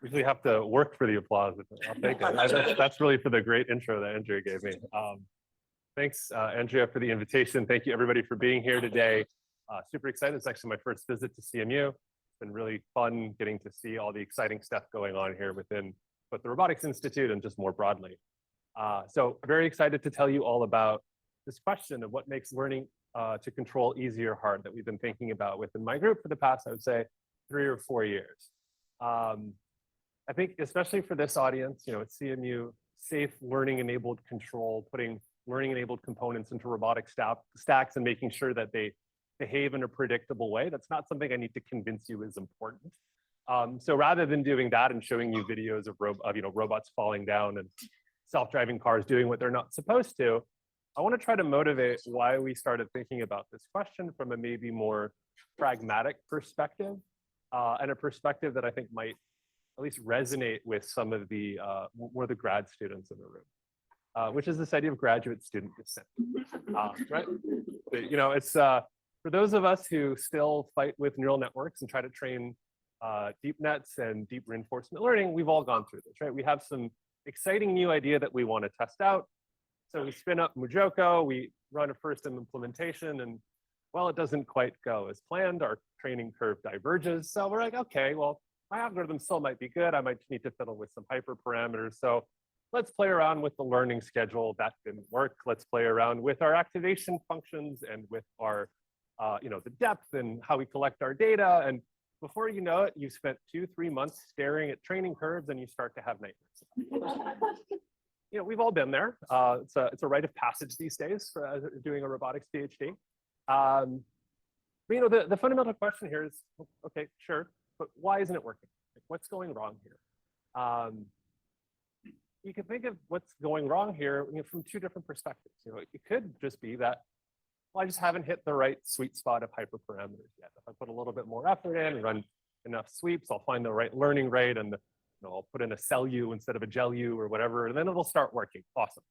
usually have to work for the applause. I'll take it. That's really for the great intro that Andrea gave me. Thanks, Andrea, for the invitation. Thank you, everybody, for being here today. Super excited. It's actually my first visit to CMU. It's been really fun getting to see all the exciting stuff going on here within both the Robotics Institute and just more broadly. So very excited to tell you all about this question of what makes learning to control easy or hard that we've been thinking about within my group for the past, I would say, 3 or 4 years. I think especially for this audience, at CMU, safe learning-enabled control, putting learning-enabled components into robotic stacks and making sure that they behave in a predictable way, that's not something I need to convince you is important. So rather than doing that and showing you videos of robots falling down and self-driving cars doing what they're not supposed to, I want to try to motivate why we started thinking about this question from a maybe more pragmatic perspective, and a perspective that I think might at least resonate with some of the more the grad students in the room, which is this idea of graduate student dissent, right? It's for those of us who still fight with neural networks and try to train deep nets and deep reinforcement learning, we've all gone through this, right? We have some exciting new idea that we want to test out. So we spin up Mujoko, we run a first implementation, and well, it doesn't quite go as planned. Our training curve diverges. So we're like, okay, well, my algorithm still might be good. I might need to fiddle with some hyperparameters. So let's play around with the learning schedule. That didn't work. Let's play around with our activation functions and with our, the depth and how we collect our data. And before you know it, you spent 2-3 months staring at training curves and you start to have nightmares. We've all been there. It's a rite of passage these days for doing a robotics PhD. But the fundamental question here is, okay, sure, but why isn't it working? Like, what's going wrong here? You can think of what's going wrong here from 2 different perspectives. It could just be that, well, I just haven't hit the right sweet spot of hyperparameters yet. If I put a little bit more effort in and run enough sweeps, I'll find the right learning rate, and I'll put in a cell U instead of a gel U or whatever, and then it'll start working. Awesome.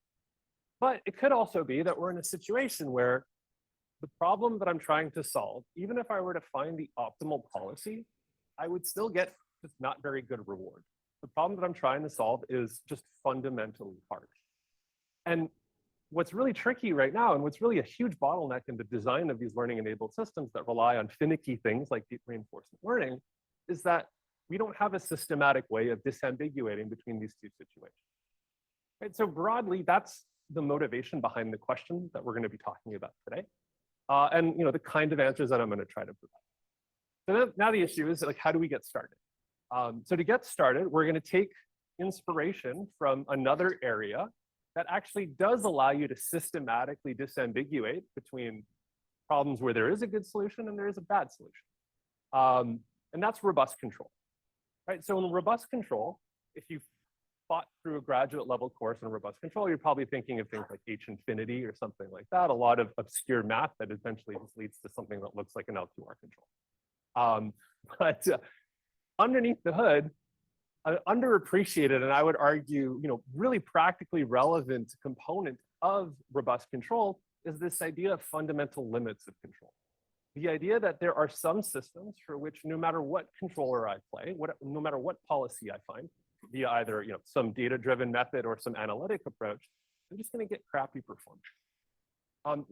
But it could also be that we're in a situation where the problem that I'm trying to solve, even if I were to find the optimal policy, I would still get just not very good reward. The problem that I'm trying to solve is just fundamentally hard. And what's really tricky right now, and what's really a huge bottleneck in the design of these learning-enabled systems that rely on finicky things like deep reinforcement learning, is that we don't have a systematic way of disambiguating between these 2 situations. Right? So broadly, that's the motivation behind the question that we're going to be talking about today, and the kind of answers that I'm going to try to provide. So now the issue is, like, how do we get started? So to get started, we're going to take inspiration from another area that actually does allow you to systematically disambiguate between problems where there is a good solution and there is a bad solution. And that's robust control. Right? So in robust control, if you fought through a graduate level course in robust control, you're probably thinking of things like H infinity or something like that, a lot of obscure math that eventually just leads to something that looks like an LQR control. But underneath the hood, underappreciated, and I would argue, really practically relevant component of robust control is this idea of fundamental limits of control. The idea that there are some systems for which no matter what controller I play, no matter what policy I find, via either some data-driven method or some analytic approach, I'm just going to get crappy performance.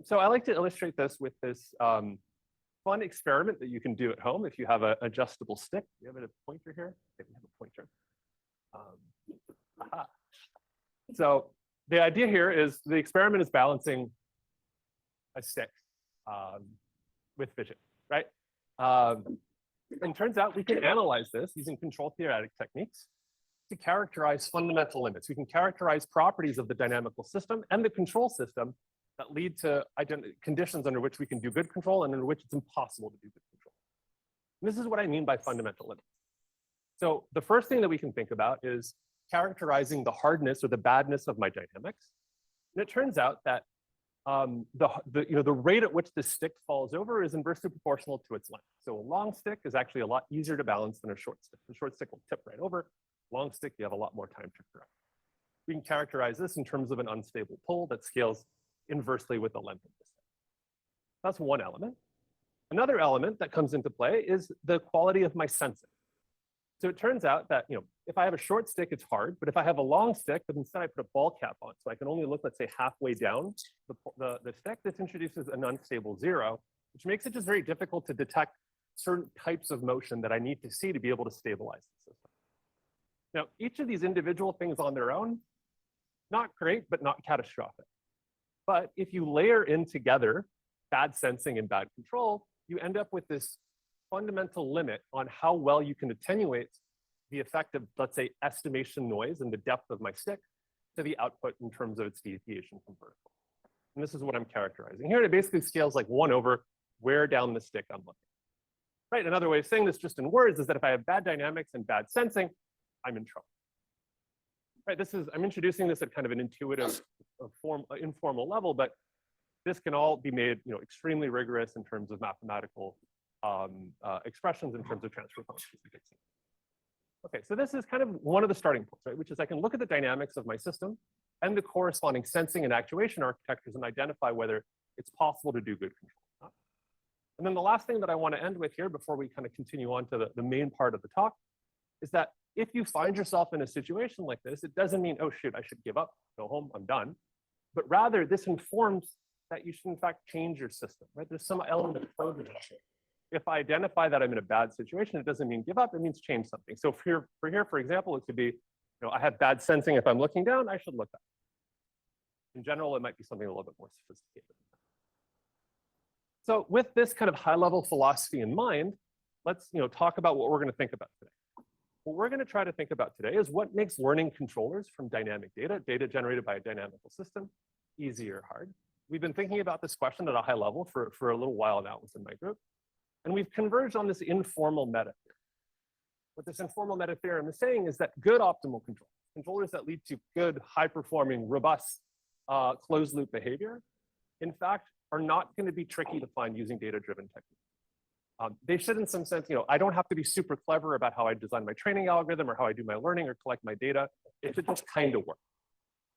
So I like to illustrate this with this fun experiment that you can do at home if you have an adjustable stick. Do you have a pointer here? Okay, we have a pointer. So the idea here is the experiment is balancing a stick with vision, right? And turns out we can analyze this using control-theoretic techniques to characterize fundamental limits. We can characterize properties of the dynamical system and the control system that lead to conditions under which we can do good control and under which it's impossible to do good control. And this is what I mean by fundamental limits. So the first thing that we can think about is characterizing the hardness or the badness of my dynamics. And it turns out that the rate at which the stick falls over is inversely proportional to its length. So a long stick is actually a lot easier to balance than a short stick. The short stick will tip right over. Long stick, you have a lot more time to correct. We can characterize this in terms of an unstable pull that scales inversely with the length of the stick. That's one element. Another element that comes into play is the quality of my sensing. So it turns out that, if I have a short stick, it's hard, but if I have a long stick, but instead I put a ball cap on, so I can only look, let's say, halfway down the stick, this introduces an unstable zero, which makes it just very difficult to detect certain types of motion that I need to see to be able to stabilize the system. Now, each of these individual things on their own, not great, but not catastrophic. But if you layer in together bad sensing and bad control, you end up with this fundamental limit on how well you can attenuate the effect of, let's say, estimation noise and the depth of my stick to the output in terms of its deviation from vertical. And this is what I'm characterizing here. And it basically scales like 1 over where down the stick I'm looking. Right, another way of saying this just in words is that if I have bad dynamics and bad sensing, I'm in trouble. Right, I'm introducing this at kind of an intuitive, informal level, but this can all be made, extremely rigorous in terms of mathematical expressions in terms of transfer functions. Okay, so this is kind of one of the starting points, right? Which is I can look at the dynamics of my system and the corresponding sensing and actuation architectures and identify whether it's possible to do good control or not. And then the last thing that I want to end with here before we kind of continue on to the main part of the talk is that if you find yourself in a situation like this, it doesn't mean, oh, shoot, I should give up, go home, I'm done. But rather, this informs that you should, in fact, change your system, right? There's some element of progress. If I identify that I'm in a bad situation, it doesn't mean give up, it means change something. So for example, it could be, I have bad sensing. If I'm looking down, I should look up. In general, it might be something a little bit more sophisticated. So with this kind of high-level philosophy in mind, let's talk about what we're going to think about today. What we're going to try to think about today is what makes learning controllers from dynamic data generated by a dynamical system, easy or hard. We've been thinking about this question at a high level for a little while now within my group. And we've converged on this informal meta theorem. What this informal meta theorem is saying is that good optimal controllers that lead to good, high-performing, robust, closed-loop behavior, in fact, are not going to be tricky to find using data-driven techniques. They should, in some sense, I don't have to be super clever about how I design my training algorithm or how I do my learning or collect my data. It should just kind of work.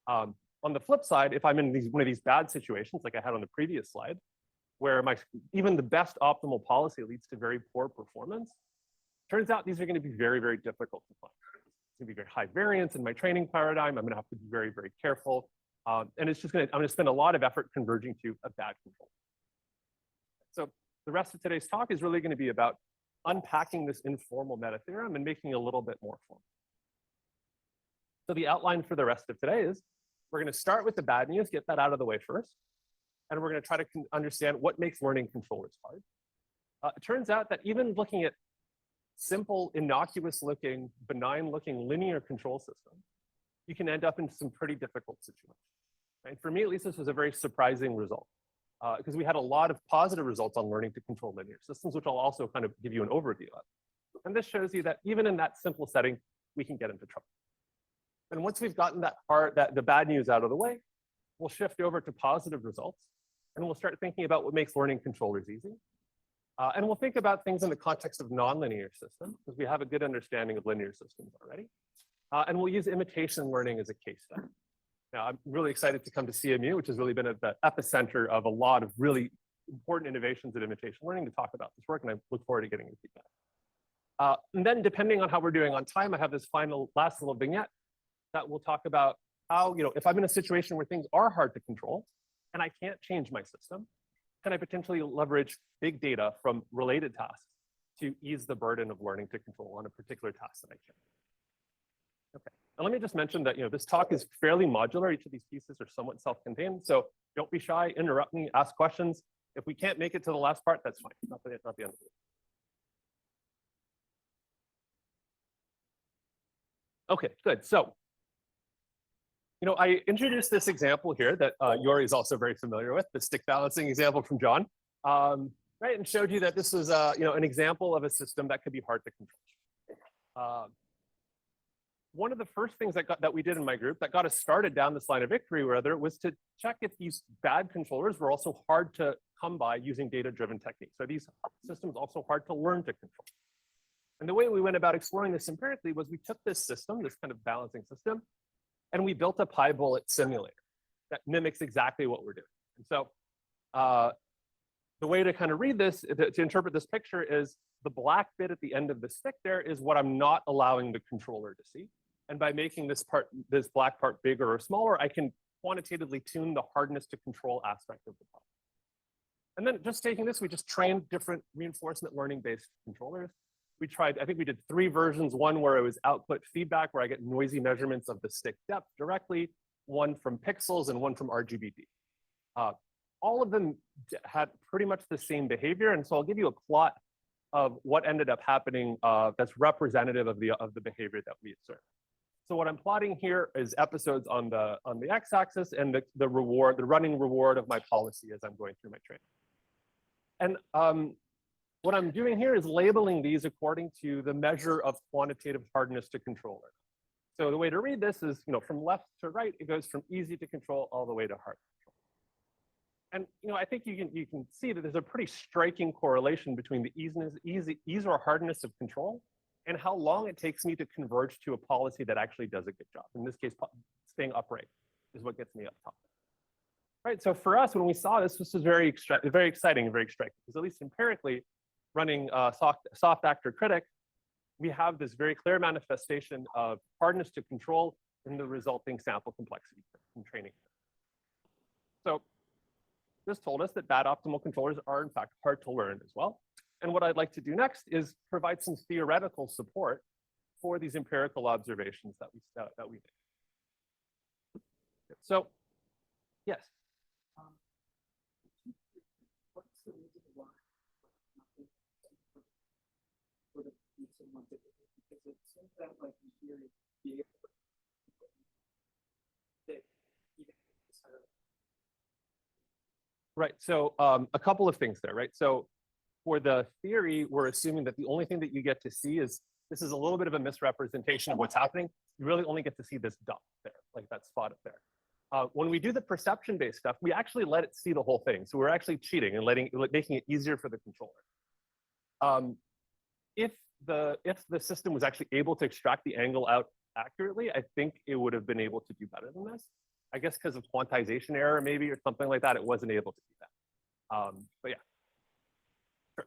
On the flip side, if I'm in one of these bad situations, like I had on the previous slide, where even the best optimal policy leads to very poor performance, turns out these are going to be very, very difficult to find. It's going to be very high variance in my training paradigm. I'm going to have to be very, very careful. And I'm going to spend a lot of effort converging to a bad control. So the rest of today's talk is really going to be about unpacking this informal meta theorem and making it a little bit more formal. So the outline for the rest of today is we're going to start with the bad news, get that out of the way first. And we're going to try to understand what makes learning controllers hard. It turns out that even looking at simple, innocuous-looking, benign-looking linear control systems, you can end up in some pretty difficult situations. And for me, at least, this was a very surprising result because we had a lot of positive results on learning to control linear systems, which I'll also kind of give you an overview of. And this shows you that even in that simple setting, we can get into trouble. And once we've gotten the bad news out of the way, we'll shift over to positive results. And we'll start thinking about what makes learning controllers easy. And we'll think about things in the context of nonlinear systems, because we have a good understanding of linear systems already. And we'll use imitation learning as a case study. Now, I'm really excited to come to CMU, which has really been at the epicenter of a lot of really important innovations in imitation learning to talk about this work, and I look forward to getting your feedback. And then, depending on how we're doing on time, I have this last little vignette that will talk about how, if I'm in a situation where things are hard to control, and I can't change my system, can I potentially leverage big data from related tasks to ease the burden of learning to control on a particular task that I can? Okay, and let me just mention that this talk is fairly modular. Each of these pieces are somewhat self-contained, so don't be shy, interrupt me, ask questions. If we can't make it to the last part, that's fine. Not the end of it. Okay, good. So, I introduced this example here that Yori is also very familiar with, the stick balancing example from John, right? And showed you that this was, an example of a system that could be hard to control. One of the first things that we did in my group that got us started down this line of victory, rather, was to check if these bad controllers were also hard to come by using data-driven techniques. So these systems also hard to learn to control. And the way we went about exploring this empirically was we took this system, this kind of balancing system, and we built a pi-bullet simulator that mimics exactly what we're doing. And so the way to kind of read this, to interpret this picture, is the black bit at the end of the stick there is what I'm not allowing the controller to see. And by making this black part bigger or smaller, I can quantitatively tune the hardness to control aspect of the problem. And then just taking this, we just trained different reinforcement learning based controllers. We tried, I think we did 3 versions, one where it was output feedback, where I get noisy measurements of the stick depth directly, one from pixels and one from RGBD. All of them had pretty much the same behavior. And so I'll give you a plot of what ended up happening that's representative of the behavior that we observed. So what I'm plotting here is episodes on the x-axis and the running reward of my policy as I'm going through my training. And what I'm doing here is labeling these according to the measure of quantitative hardness to controller. So the way to read this is, from left to right, it goes from easy to control all the way to hard to control. And I think you can see that there's a pretty striking correlation between the ease or hardness of control and how long it takes me to converge to a policy that actually does a good job. In this case, staying upright is what gets me up top. Right, so for us, when we saw this, this was very exciting and very striking, because at least empirically, running soft actor critic, we have this very clear manifestation of hardness to control in the resulting sample complexity from training. So this told us that bad optimal controllers are in fact hard to learn as well. And what I'd like to do next is provide some theoretical support for these empirical observations that we did. So, yes. What's the reason why because it seems that like in theory, be able to even right. So a couple of things there, right? So for the theory, we're assuming that the only thing that you get to see is, this is a little bit of a misrepresentation of what's happening. You really only get to see this dot there, like that spot up there. When we do the perception-based stuff, we actually let it see the whole thing. So we're actually cheating and making it easier for the controller. If the system was actually able to extract the angle out accurately, I think it would have been able to do better than this. I guess because of quantization error maybe or something like that, it wasn't able to do that. But yeah. Sure.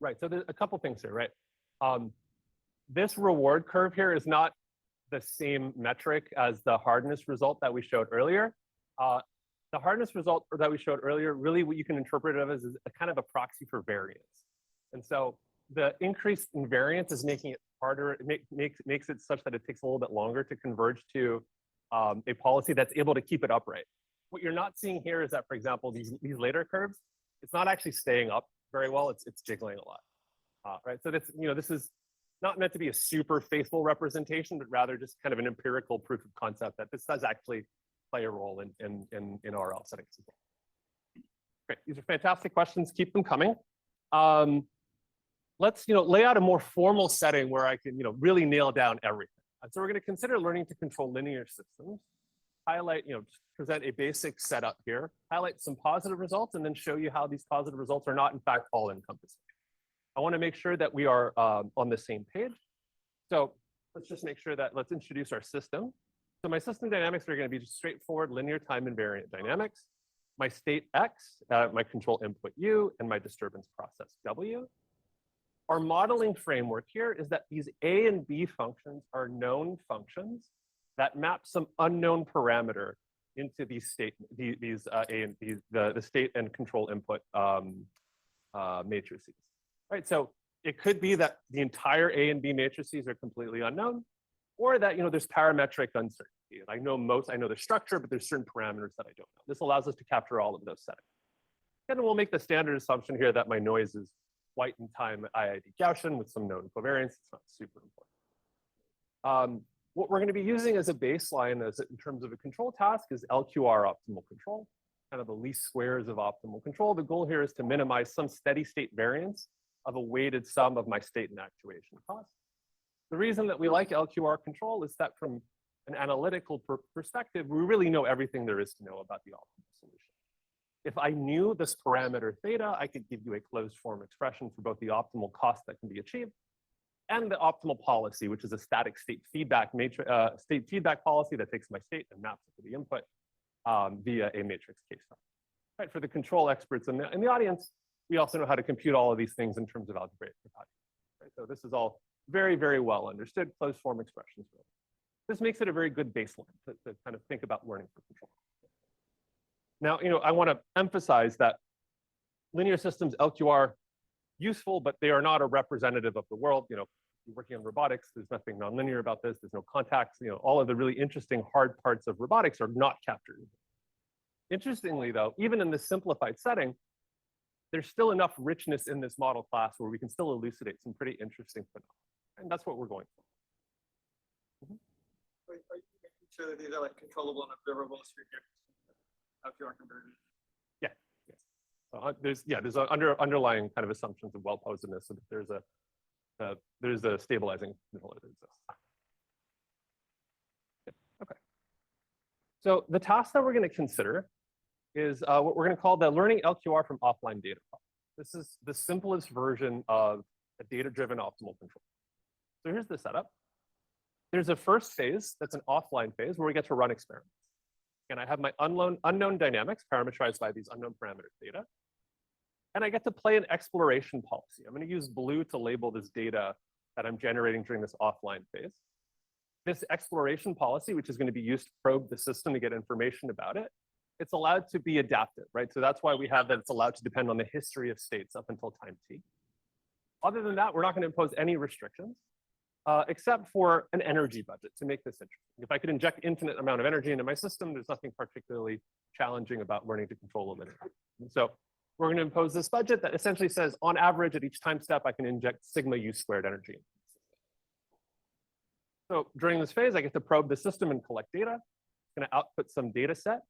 Right, so there's a couple things here, right? This reward curve here is not the same metric as the hardness result that we showed earlier. The hardness result that we showed earlier, really what you can interpret it as is a kind of a proxy for variance. And so the increase in variance is making it harder, it makes it such that it takes a little bit longer to converge to a policy that's able to keep it upright. What you're not seeing here is that, for example, these later curves, it's not actually staying up very well, it's jiggling a lot, right? So that's, this is not meant to be a super faithful representation, but rather just kind of an empirical proof of concept that this does actually play a role in RL settings as well. Great, these are fantastic questions, keep them coming. Let's lay out a more formal setting where I can really nail down everything. So we're going to consider learning to control linear systems, highlight, just present a basic setup here, highlight some positive results, and then show you how these positive results are not in fact all encompassing. I want to make sure that we are on the same page. So let's just make sure that, let's introduce our system. So my system dynamics are going to be just straightforward linear time invariant dynamics. My state X, my control input U, and my disturbance process W. Our modeling framework here is that these A and B functions are known functions that map some unknown parameter into these state, the state and control input matrices. Right, so it could be that the entire A and B matrices are completely unknown, or that there's parametric uncertainty. And I know the structure, but there's certain parameters that I don't know. This allows us to capture all of those settings. And then we'll make the standard assumption here that my noise is white and time IID Gaussian with some known covariance. It's not super important. What we're going to be using as a baseline in terms of a control task is LQR optimal control, kind of the least squares of optimal control. The goal here is to minimize some steady state variance of a weighted sum of my state and actuation costs. The reason that we like LQR control is that from an analytical perspective, we really know everything there is to know about the optimal solution. If I knew this parameter theta, I could give you a closed form expression for both the optimal cost that can be achieved and the optimal policy, which is a static state feedback policy that takes my state and maps it to the input via a matrix case file. Right, for the control experts in the audience, we also know how to compute all of these things in terms of algebraic properties. Right? So this is all very, very well understood, closed form expressions. Really. This makes it a very good baseline to kind of think about learning for control. Now, I want to emphasize that linear systems, LQR, useful, but they are not a representative of the world. You're working on robotics, there's nothing nonlinear about this. There's no contacts. All of the really interesting hard parts of robotics are not captured. Interestingly, though, even in this simplified setting, there's still enough richness in this model class where we can still elucidate some pretty interesting phenomena. And that's what we're going for. Are you making sure that these are like controllable and observable for your LQR conversion? Yeah. Yes. There's underlying kind of assumptions of well-posedness, so that there's a stabilizing control that exists. Yeah, okay. So the task that we're going to consider is what we're going to call the learning LQR from offline data problem. This is the simplest version of a data-driven optimal control. So here's the setup. There's a first phase that's an offline phase where we get to run experiments. And I have my unknown dynamics parameterized by these unknown parameters theta. And I get to play an exploration policy. I'm going to use blue to label this data that I'm generating during this offline phase. This exploration policy, which is going to be used to probe the system to get information about it, it's allowed to be adaptive, right? So that's why we have that it's allowed to depend on the history of states up until time t. Other than that, we're not going to impose any restrictions, except for an energy budget to make this interesting. If I could inject infinite amount of energy into my system, there's nothing particularly challenging about learning to control a linear. So we're going to impose this budget that essentially says, on average, at each time step, I can inject sigma u squared energy. So during this phase, I get to probe the system and collect data. It's going to output some data set.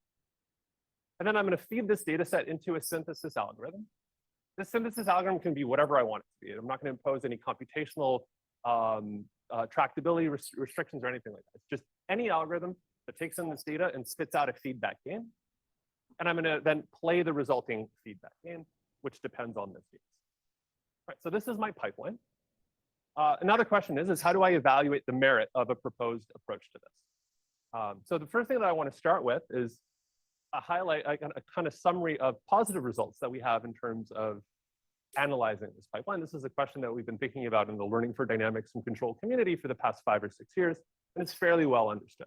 And then I'm going to feed this data set into a synthesis algorithm. This synthesis algorithm can be whatever I want it to be. I'm not going to impose any computational tractability restrictions or anything like that. It's just any algorithm that takes in this data and spits out a feedback gain. And I'm going to then play the resulting feedback gain, which depends on this data. Right, so this is my pipeline. Another question is how do I evaluate the merit of a proposed approach to this? So the first thing that I want to start with is a kind of summary of positive results that we have in terms of analyzing this pipeline. This is a question that we've been thinking about in the learning for dynamics and control community for the past 5 or 6 years, and it's fairly well understood.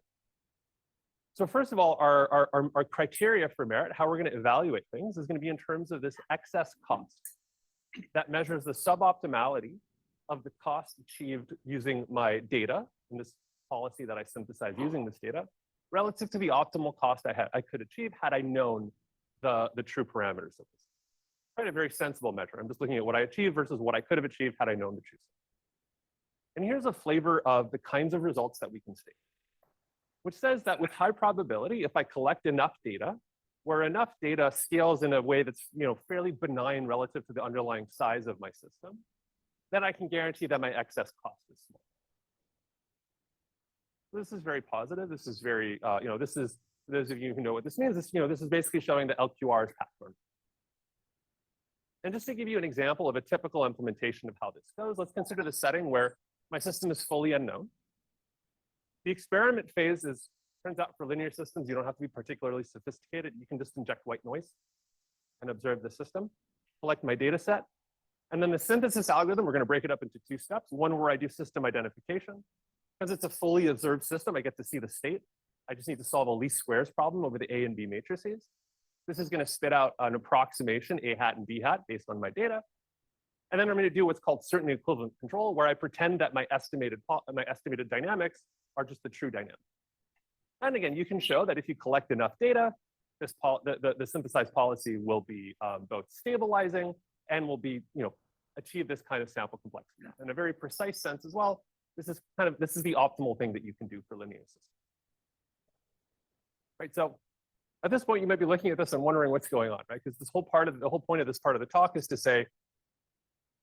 So first of all, our criteria for merit, how we're going to evaluate things, is going to be in terms of this excess cost that measures the suboptimality of the cost achieved using my data in this policy that I synthesized using this data relative to the optimal cost I could achieve had I known the true parameters of this. Right, a very sensible measure. I'm just looking at what I achieved versus what I could have achieved had I known the truth. And here's a flavor of the kinds of results that we can state, which says that with high probability, if I collect enough data, where enough data scales in a way that's fairly benign relative to the underlying size of my system, then I can guarantee that my excess cost is small. This is very positive. This is very, this is, for those of you who know what this means, this is basically showing the LQR's pattern. And just to give you an example of a typical implementation of how this goes, let's consider the setting where my system is fully unknown. The experiment phase turns out for linear systems, you don't have to be particularly sophisticated. You can just inject white noise and observe the system, collect my data set. And then the synthesis algorithm, we're going to break it up into 2 steps. One where I do system identification. Because it's a fully observed system, I get to see the state. I just need to solve a least squares problem over the A and B matrices. This is going to spit out an approximation, A hat and B hat, based on my data. And then I'm going to do what's called certainly equivalent control, where I pretend that my estimated dynamics are just the true dynamics. And again, you can show that if you collect enough data, the synthesized policy will be both stabilizing and will be, achieve this kind of sample complexity. In a very precise sense as well, this is the optimal thing that you can do for linear systems. Right, so at this point, you might be looking at this and wondering what's going on, right? Because the whole point of this part of the talk is to say,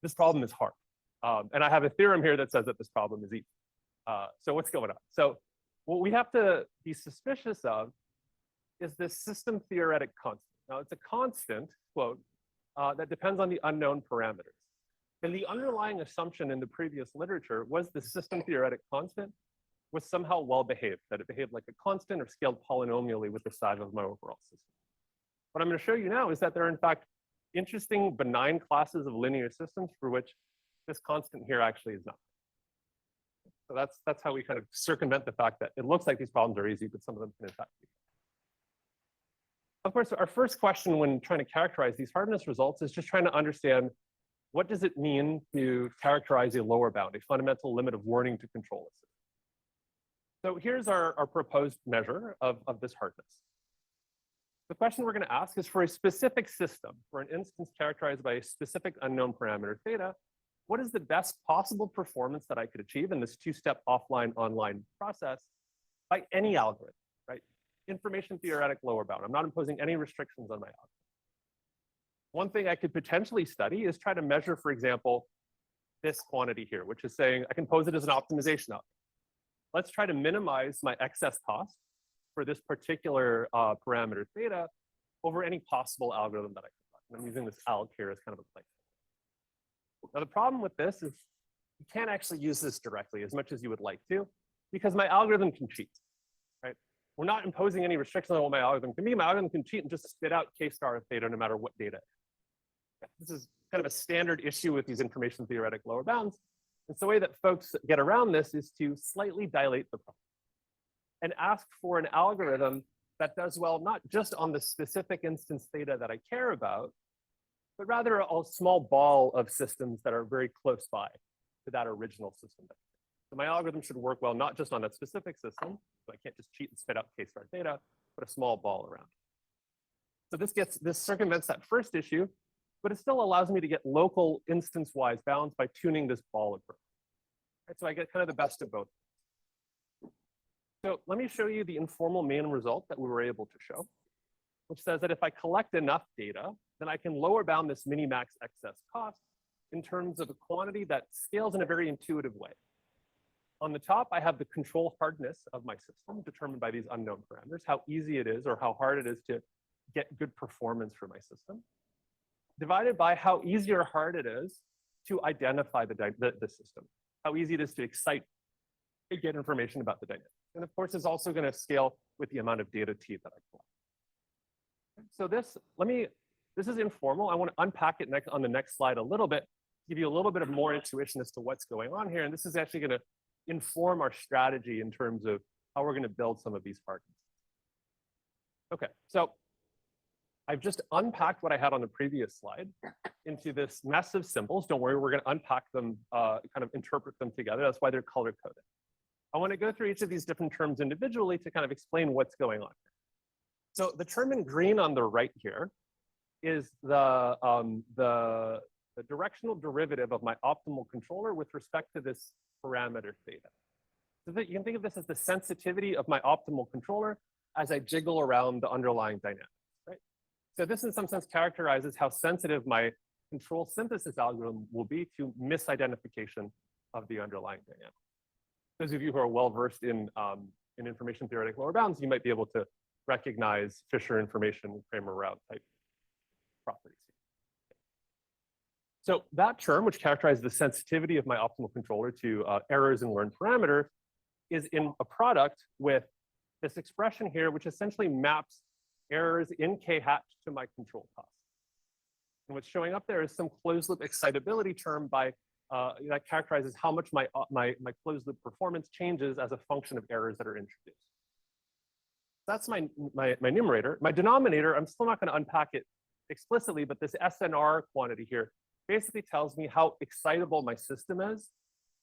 this problem is hard. And I have a theorem here that says that this problem is easy. So what's going on? So what we have to be suspicious of is this system theoretic constant. Now it's a constant, quote, that depends on the unknown parameters. And the underlying assumption in the previous literature was the system theoretic constant was somehow well behaved, that it behaved like a constant or scaled polynomially with the size of my overall system. What I'm going to show you now is that there are in fact interesting benign classes of linear systems for which this constant here actually is not. So that's how we kind of circumvent the fact that it looks like these problems are easy, but some of them can in fact be. Of course, our first question when trying to characterize these hardness results is just trying to understand what does it mean to characterize a lower bound, a fundamental limit of warning to control a system. So here's our proposed measure of this hardness. The question we're going to ask is for a specific system, for an instance characterized by a specific unknown parameter theta, what is the best possible performance that I could achieve in this two-step offline-online process by any algorithm, right? Information-theoretic lower bound. I'm not imposing any restrictions on my algorithm. One thing I could potentially study is try to measure, for example, this quantity here, which is saying I can pose it as an optimization algorithm. Let's try to minimize my excess cost for this particular parameter theta over any possible algorithm that I can run. I'm using this alg here as kind of a placeholder. Now, the problem with this is you can't actually use this directly as much as you would like to, because my algorithm can cheat, right? We're not imposing any restrictions on what my algorithm can be. My algorithm can cheat and just spit out k star of theta no matter what data. This is kind of a standard issue with these information theoretic lower bounds. And so the way that folks get around this is to slightly dilate the problem and ask for an algorithm that does well, not just on the specific instance theta that I care about, but rather a small ball of systems that are very close by to that original system. So my algorithm should work well, not just on that specific system, so I can't just cheat and spit out k star theta, but a small ball around. So this circumvents that first issue, but it still allows me to get local instance-wise bounds by tuning this ball approach. Right, so I get kind of the best of both. So let me show you the informal main result that we were able to show, which says that if I collect enough data, then I can lower bound this minimax excess cost in terms of a quantity that scales in a very intuitive way. On the top, I have the control hardness of my system determined by these unknown parameters, how easy it is or how hard it is to get good performance for my system, divided by how easy or hard it is to identify the system, how easy it is to excite and get information about the dynamics. And of course, it's also going to scale with the amount of data T that I collect. So this is informal. I want to unpack it on the next slide a little bit, give you a little bit of more intuition as to what's going on here. And this is actually going to inform our strategy in terms of how we're going to build some of these hardness. Okay, so I've just unpacked what I had on the previous slide into this mess of symbols. Don't worry, we're going to unpack them, kind of interpret them together. That's why they're color coded. I want to go through each of these different terms individually to kind of explain what's going on. So the term in green on the right here is the directional derivative of my optimal controller with respect to this parameter theta. So that you can think of this as the sensitivity of my optimal controller as I jiggle around the underlying dynamics, right? So this in some sense characterizes how sensitive my control synthesis algorithm will be to misidentification of the underlying dynamic. Those of you who are well-versed in information theoretic lower bounds, you might be able to recognize Fisher information Kramer-Raud type properties. So that term, which characterizes the sensitivity of my optimal controller to errors in learned parameter, is in a product with this expression here, which essentially maps errors in k hat to my control cost. And what's showing up there is some closed loop excitability term by that characterizes how much my closed loop performance changes as a function of errors that are introduced. That's my numerator. My denominator, I'm still not going to unpack it explicitly, but this SNR quantity here basically tells me how excitable my system is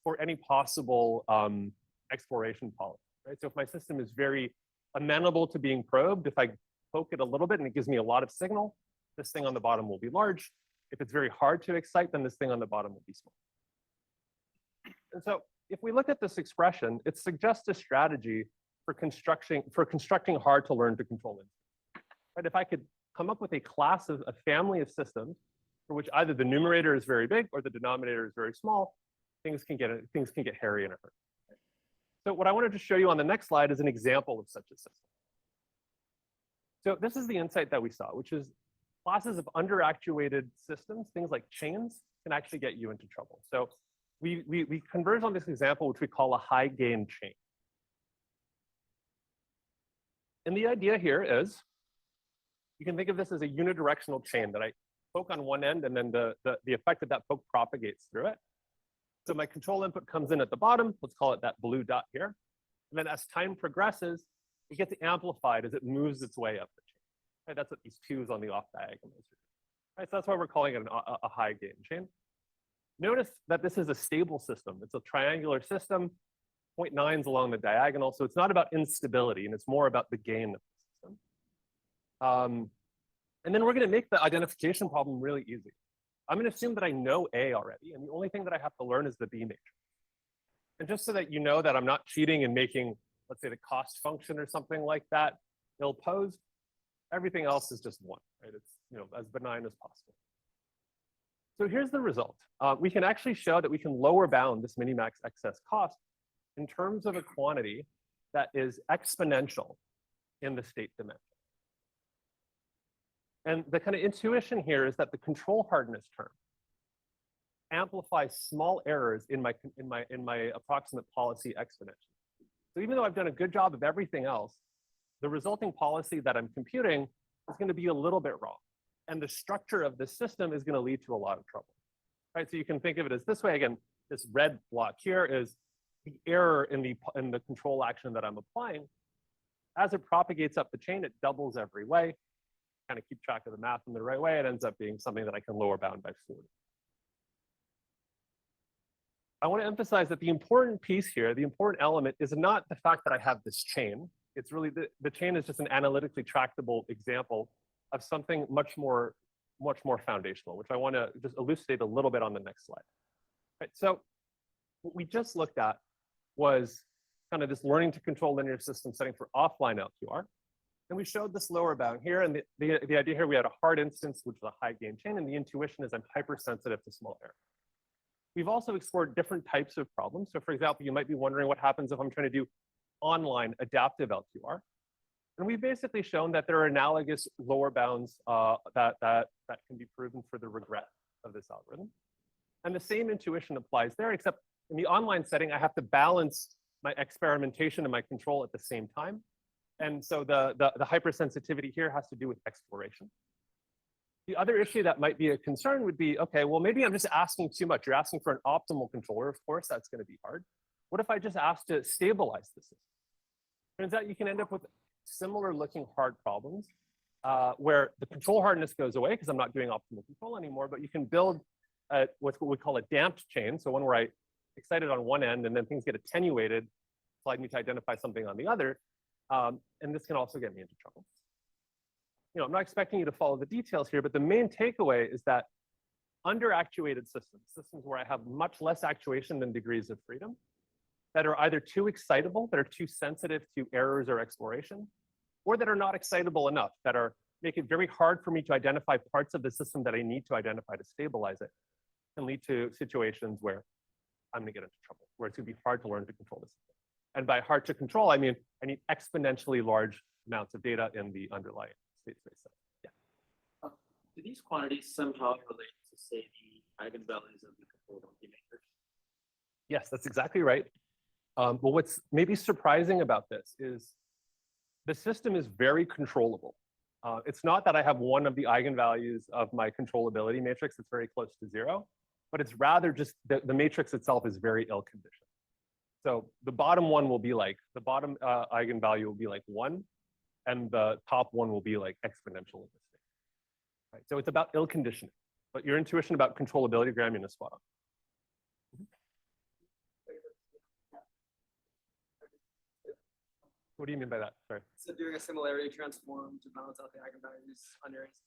for any possible exploration policy, right? So if my system is very amenable to being probed, if I poke it a little bit and it gives me a lot of signal, this thing on the bottom will be large. If it's very hard to excite, then this thing on the bottom will be small. And so if we look at this expression, it suggests a strategy for constructing hard to learn to control instances. Right? If I could come up with a class of a family of systems for which either the numerator is very big or the denominator is very small, things can get hairy in a hurry. So what I wanted to show you on the next slide is an example of such a system. So this is the insight that we saw, which is classes of underactuated systems, things like chains, can actually get you into trouble. So we converge on this example, which we call a high gain chain. And the idea here is, you can think of this as a unidirectional chain that I poke on one end, and then the effect of that poke propagates through it. So my control input comes in at the bottom, let's call it that blue dot here. And then as time progresses, it gets amplified as it moves its way up the chain. Right? That's what these twos on the off diagonals are. Right? So that's why we're calling it a high gain chain. Notice that this is a stable system. It's a triangular system, 0.9s along the diagonal. So it's not about instability, and it's more about the gain of the system. And then we're going to make the identification problem really easy. I'm going to assume that I know A already, and the only thing that I have to learn is the B matrix. And just so that you know that I'm not cheating and making, let's say, the cost function or something like that ill-posed, everything else is just one, right? It's, you know, as benign as possible. So here's the result. We can actually show that we can lower bound this minimax excess cost in terms of a quantity that is exponential in the state dimension. And the kind of intuition here is that the control hardness term amplifies small errors in my approximate policy exponentially. So even though I've done a good job of everything else, the resulting policy that I'm computing is going to be a little bit wrong. And the structure of the system is going to lead to a lot of trouble. Right? So you can think of it as this way. Again, this red block here is the error in the control action that I'm applying. As it propagates up the chain, it doubles every way. Kind of keep track of the math in the right way, it ends up being something that I can lower bound by 40. I want to emphasize that the important piece here, the important element, is not the fact that I have this chain. It's really the chain is just an analytically tractable example of something much more foundational, which I want to just elucidate a little bit on the next slide. Right, so what we just looked at was kind of this learning to control linear system setting for offline LQR. And we showed this lower bound here. And the idea here, we had a hard instance, which is a high gain chain. And the intuition is I'm hypersensitive to small error. We've also explored different types of problems. So for example, you might be wondering what happens if I'm trying to do online adaptive LQR. And we've basically shown that there are analogous lower bounds that can be proven for the regret of this algorithm. And the same intuition applies there, except in the online setting, I have to balance my experimentation and my control at the same time. And so the hypersensitivity here has to do with exploration. The other issue that might be a concern would be, okay, well, maybe I'm just asking too much. You're asking for an optimal controller. Of course, that's going to be hard. What if I just ask to stabilize the system? Turns out you can end up with similar looking hard problems where the control hardness goes away because I'm not doing optimal control anymore, but you can build what we call a damped chain. So one where I excite it on one end and then things get attenuated, so I need to identify something on the other. And this can also get me into trouble. You know, I'm not expecting you to follow the details here, but the main takeaway is that underactuated systems where I have much less actuation than degrees of freedom, that are either too excitable, that are too sensitive to errors or exploration, or that are not excitable enough, that make it very hard for me to identify parts of the system that I need to identify to stabilize it, can lead to situations where I'm going to get into trouble, where it's going to be hard to learn to control the system. And by hard to control, I mean I need exponentially large amounts of data in the underlying state space. Yeah. Do these quantities somehow relate to, say, the eigenvalues of the control matrix? Yes, that's exactly right. But what's maybe surprising about this is the system is very controllable. It's not that I have one of the eigenvalues of my controllability matrix that's very close to 0, but it's rather just the matrix itself is very ill-conditioned. So the bottom one will be like, the bottom eigenvalue will be like 1, and the top one will be like exponential in this state. Right? So it's about ill-conditioning, but your intuition about controllability, Graham, is spot on. What do you mean by that? Sorry. So doing a similarity transform to balance out the eigenvalues on your instance.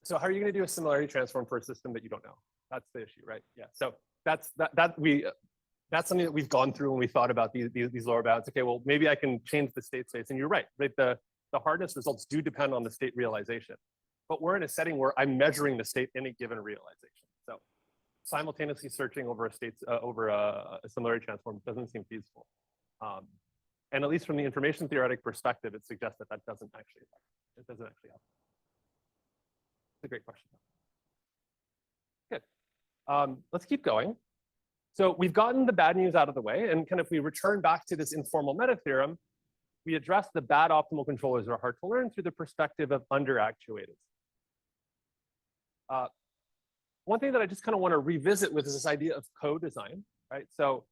So how are you going to do a similarity transform for a system that you don't know? That's the issue, right? Yeah. So that's something that we've gone through when we thought about these lower bounds. Okay, well, maybe I can change the state space. And you're right, right? The hardness results do depend on the state realization. But we're in a setting where I'm measuring the state in a given realization. So simultaneously searching over a similarity transform doesn't seem feasible. And at least from the information theoretic perspective, it suggests that that doesn't actually happen. It doesn't actually happen. It's a great question. Good. Let's keep going. So we've gotten the bad news out of the way, and kind of if we return back to this informal meta theorem, we address the bad optimal controllers are hard to learn through the perspective of underactuators. One thing that I just kind of want to revisit with is this idea of co-design, right? So,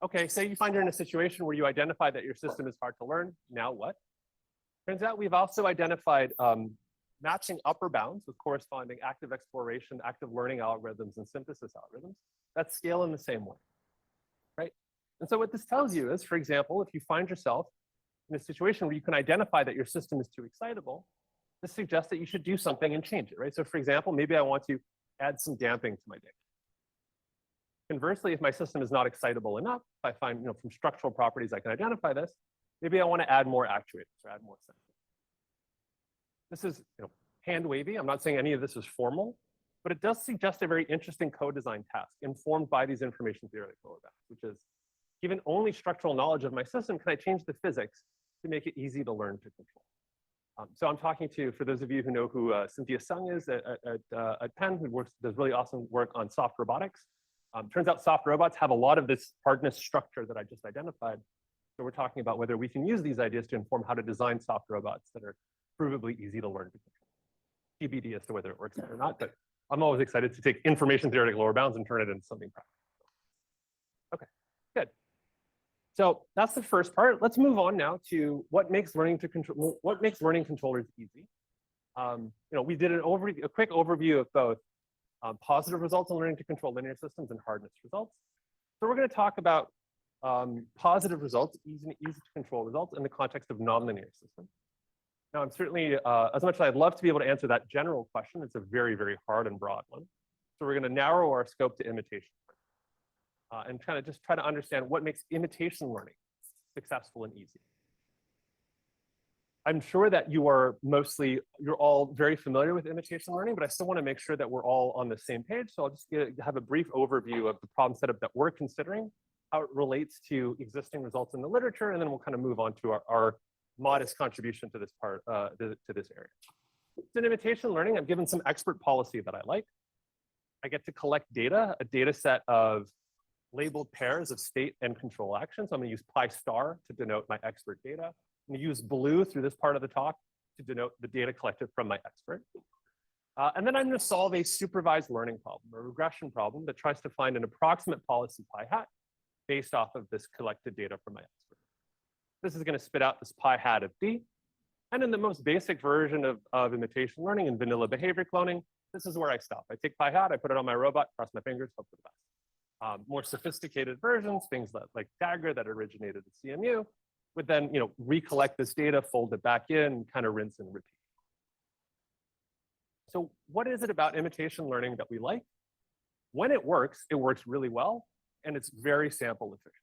okay, say you find you're in a situation where you identify that your system is hard to learn. Now what? Turns out we've also identified matching upper bounds with corresponding active exploration, active learning algorithms, and synthesis algorithms that scale in the same way, right? And so what this tells you is, for example, if you find yourself in a situation where you can identify that your system is too excitable, this suggests that you should do something and change it, right? So for example, maybe I want to add some damping to my data. Conversely, if my system is not excitable enough, if I find, from structural properties I can identify this, maybe I want to add more actuators or add more sensors. This is, hand wavy. I'm not saying any of this is formal, but it does suggest a very interesting co-design task informed by these information theoretic lower bounds, which is, given only structural knowledge of my system, can I change the physics to make it easy to learn to control? So I'm talking to, for those of you who know who Cynthia Sung is at Penn, who does really awesome work on soft robotics. Turns out soft robots have a lot of this hardness structure that I just identified. So we're talking about whether we can use these ideas to inform how to design soft robots that are provably easy to learn to control. TBD as to whether it works or not, but I'm always excited to take information theoretic lower bounds and turn it into something practical. Okay, good. So that's the first part. Let's move on now to what makes learning controllers easy. We did a quick overview of both positive results in learning to control linear systems and hardness results. So we're going to talk about positive results, easy to control results in the context of nonlinear systems. Now, I'm certainly, as much as I'd love to be able to answer that general question, it's a very, very hard and broad one. So we're going to narrow our scope to imitation and kind of just try to understand what makes imitation learning successful and easy. I'm sure that you're all very familiar with imitation learning, but I still want to make sure that we're all on the same page. So I'll just have a brief overview of the problem setup that we're considering, how it relates to existing results in the literature, and then we'll kind of move on to our modest contribution to this part, to this area. So in imitation learning, I'm given some expert policy that I like. I get to collect data, a data set of labeled pairs of state and control actions. So I'm going to use pi star to denote my expert data. I'm going to use blue through this part of the talk to denote the data collected from my expert. And then I'm going to solve a supervised learning problem, a regression problem that tries to find an approximate policy pi hat based off of this collected data from my expert. This is going to spit out this pi hat of D. And in the most basic version of imitation learning and vanilla behavior cloning, this is where I stop. I take pi hat, I put it on my robot, cross my fingers, hope for the best. More sophisticated versions, things like Dagger that originated at CMU, would then recollect this data, fold it back in, kind of rinse and repeat. So what is it about imitation learning that we like? When it works really well, and it's very sample efficient.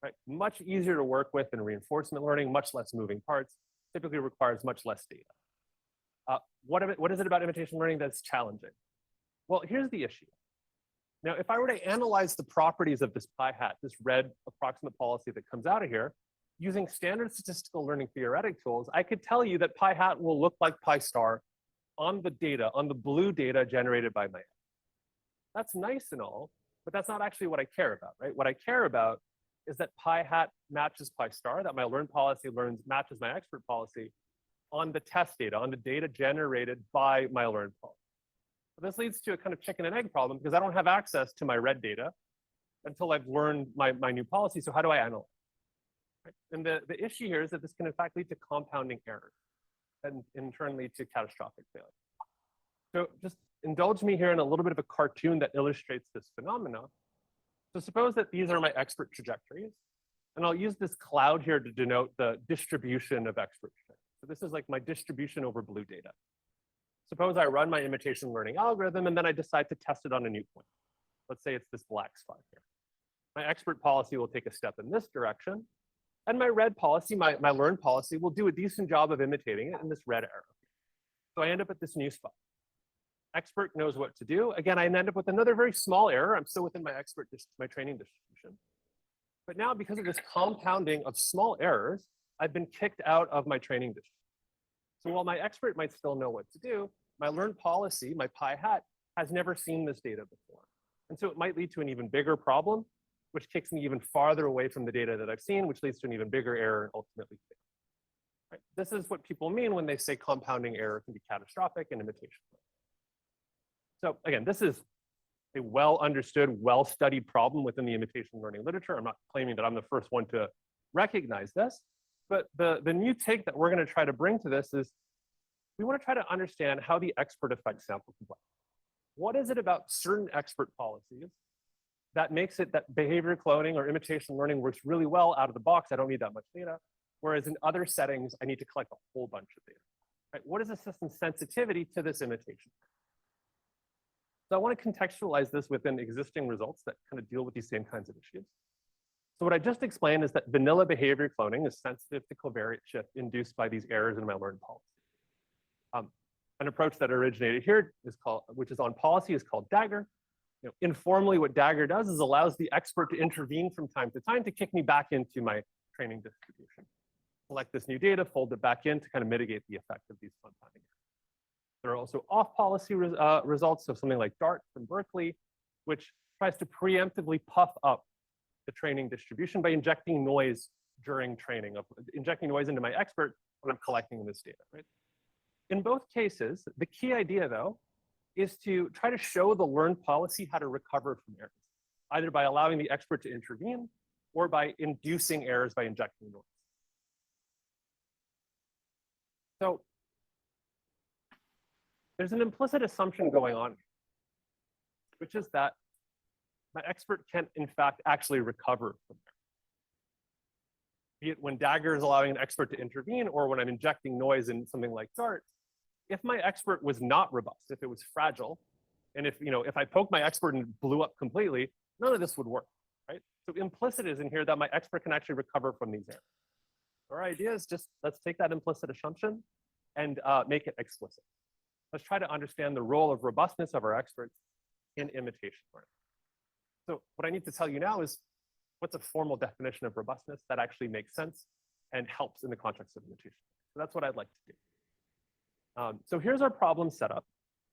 Right? Much easier to work with than reinforcement learning, much less moving parts, typically requires much less data. What is it about imitation learning that's challenging? Well, here's the issue. Now, if I were to analyze the properties of this pi hat, this red approximate policy that comes out of here, using standard statistical learning theoretic tools, I could tell you that pi hat will look like pi star on the data, on the blue data generated by my app. That's nice and all, but that's not actually what I care about, right? What I care about is that pi hat matches pi star, that my learn policy matches my expert policy on the test data, on the data generated by my learn policy. So this leads to a kind of chicken and egg problem because I don't have access to my red data until I've learned my new policy. So how do I analyze? Right? And the issue here is that this can in fact lead to compounding errors and in turn lead to catastrophic failure. So just indulge me here in a little bit of a cartoon that illustrates this phenomenon. So suppose that these are my expert trajectories, and I'll use this cloud here to denote the distribution of expert trajectories. So this is like my distribution over blue data. Suppose I run my imitation learning algorithm, and then I decide to test it on a new point. Let's say it's this black spot here. My expert policy will take a step in this direction, and my red policy, my learn policy, will do a decent job of imitating it in this red arrow. So I end up at this new spot. Expert knows what to do. Again, I end up with another very small error. I'm still within my my training distribution. But now, because of this compounding of small errors, I've been kicked out of my training distribution. So while my expert might still know what to do, my learned policy, my pi hat, has never seen this data before. And so it might lead to an even bigger problem, which kicks me even farther away from the data that I've seen, which leads to an even bigger error and ultimately fail. Right? This is what people mean when they say compounding error can be catastrophic in imitation. So again, this is a well-understood, well-studied problem within the imitation learning literature. I'm not claiming that I'm the first one to recognize this, but the new take that we're going to try to bring to this is we want to try to understand how the expert affects sample complexity. What is it about certain expert policies that makes it that behavior cloning or imitation learning works really well out of the box? I don't need that much data. Whereas in other settings, I need to collect a whole bunch of data. Right? What is the system's sensitivity to this imitation? So I want to contextualize this within existing results that kind of deal with these same kinds of issues. So what I just explained is that vanilla behavior cloning is sensitive to covariate shift induced by these errors in my learned policy. An approach that originated here is called, which is on policy, is called Dagger. Informally, what Dagger does is allows the expert to intervene from time to time to kick me back into my training distribution. Collect this new data, fold it back in to kind of mitigate the effect of these compounding errors. There are also off-policy results, so something like DART from Berkeley, which tries to preemptively puff up the training distribution by injecting noise during training, injecting noise into my expert when I'm collecting this data, right? In both cases, the key idea, though, is to try to show the learned policy how to recover from errors, either by allowing the expert to intervene or by inducing errors by injecting noise. So there's an implicit assumption going on, which is that my expert can, in fact, actually recover from errors. Be it when Dagger is allowing an expert to intervene or when I'm injecting noise in something like DART. If my expert was not robust, if it was fragile, and if I poked my expert and blew up completely, none of this would work, right? So implicit is in here that my expert can actually recover from these errors. Our idea is just, let's take that implicit assumption and make it explicit. Let's try to understand the role of robustness of our experts in imitation learning. So what I need to tell you now is what's a formal definition of robustness that actually makes sense and helps in the context of imitation. So that's what I'd like to do. So here's our problem setup.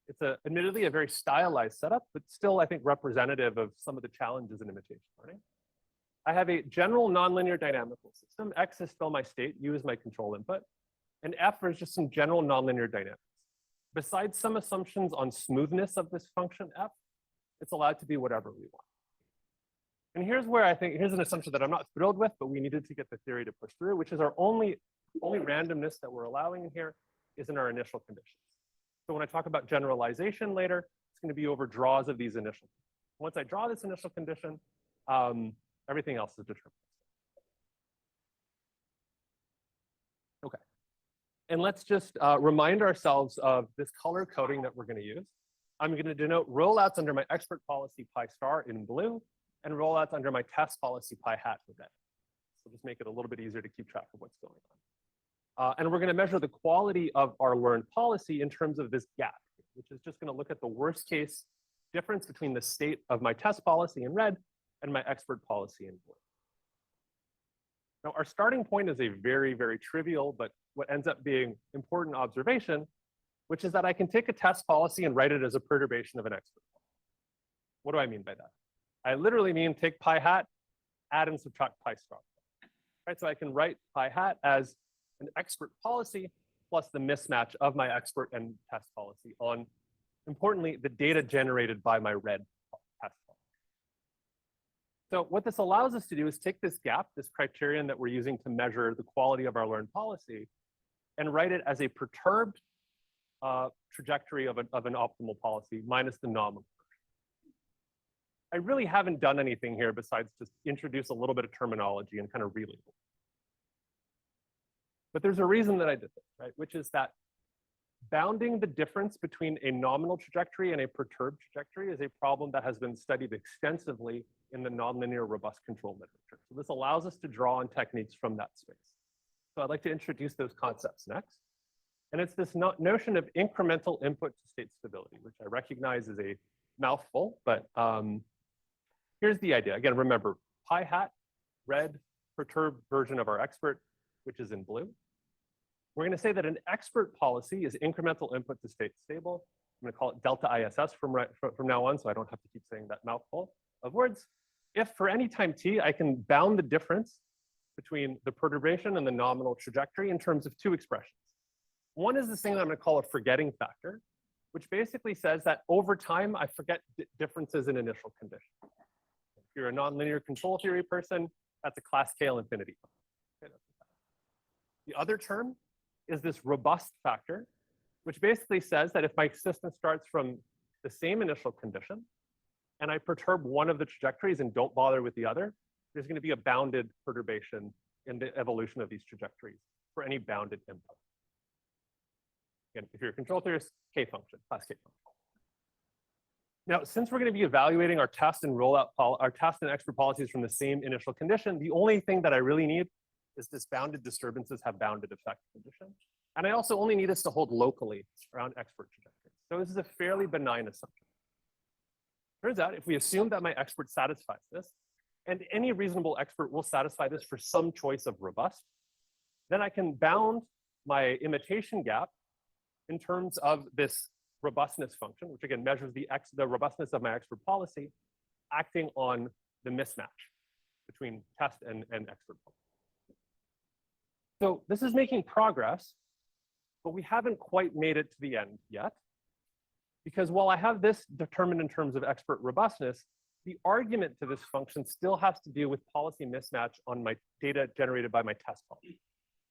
It's admittedly a very stylized setup, but still, I think, representative of some of the challenges in imitation learning. I have a general nonlinear dynamical system. X is still my state, U is my control input, and F is just some general nonlinear dynamics. Besides some assumptions on smoothness of this function F, it's allowed to be whatever we want. And here's where I think, here's an assumption that I'm not thrilled with, but we needed to get the theory to push through, which is our only randomness that we're allowing in here is in our initial conditions. So when I talk about generalization later, it's going to be over draws of these initial. Once I draw this initial condition, everything else is determined. Okay. And let's just remind ourselves of this color coding that we're going to use. I'm going to denote rollouts under my expert policy pi star in blue and rollouts under my test policy pi hat in red. So just make it a little bit easier to keep track of what's going on. And we're going to measure the quality of our learned policy in terms of this gap, which is just going to look at the worst case difference between the state of my test policy in red and my expert policy in blue. Now, our starting point is a very, very trivial, but what ends up being important observation, which is that I can take a test policy and write it as a perturbation of an expert policy. What do I mean by that? I literally mean take pi hat, add and subtract pi star. Right, so I can write pi hat as an expert policy plus the mismatch of my expert and test policy on, importantly, the data generated by my red test policy. So what this allows us to do is take this gap, this criterion that we're using to measure the quality of our learned policy, and write it as a perturbed trajectory of an optimal policy minus the nominal. I really haven't done anything here besides just introduce a little bit of terminology and kind of relabel. But there's a reason that I did this, right? Which is that bounding the difference between a nominal trajectory and a perturbed trajectory is a problem that has been studied extensively in the nonlinear robust control literature. So this allows us to draw on techniques from that space. So I'd like to introduce those concepts next. And it's this notion of incremental input to state stability, which I recognize is a mouthful, but here's the idea. Again, remember, pi hat, red perturbed version of our expert, which is in blue. We're going to say that an expert policy is incremental input to state stable. I'm going to call it delta ISS from now on, so I don't have to keep saying that mouthful of words. If for any time t, I can bound the difference between the perturbation and the nominal trajectory in terms of two expressions. One is this thing that I'm going to call a forgetting factor, which basically says that over time, I forget differences in initial conditions. If you're a nonlinear control theory person, that's a class scale infinity. Okay, the other term is this robust factor, which basically says that if my system starts from the same initial condition, and I perturb one of the trajectories and don't bother with the other, there's going to be a bounded perturbation in the evolution of these trajectories for any bounded input. Again, if you're a control theorist, K function, class K function. Now, since we're going to be evaluating our test and rollout, our test and expert policies from the same initial condition, the only thing that I really need is this bounded disturbances have bounded effect condition. And I also only need this to hold locally around expert trajectories. So this is a fairly benign assumption. Turns out if we assume that my expert satisfies this, and any reasonable expert will satisfy this for some choice of robust, then I can bound my imitation gap in terms of this robustness function, which again measures the robustness of my expert policy, acting on the mismatch between test and expert policy. So this is making progress, but we haven't quite made it to the end yet. Because while I have this determined in terms of expert robustness, the argument to this function still has to do with policy mismatch on my data generated by my test policy.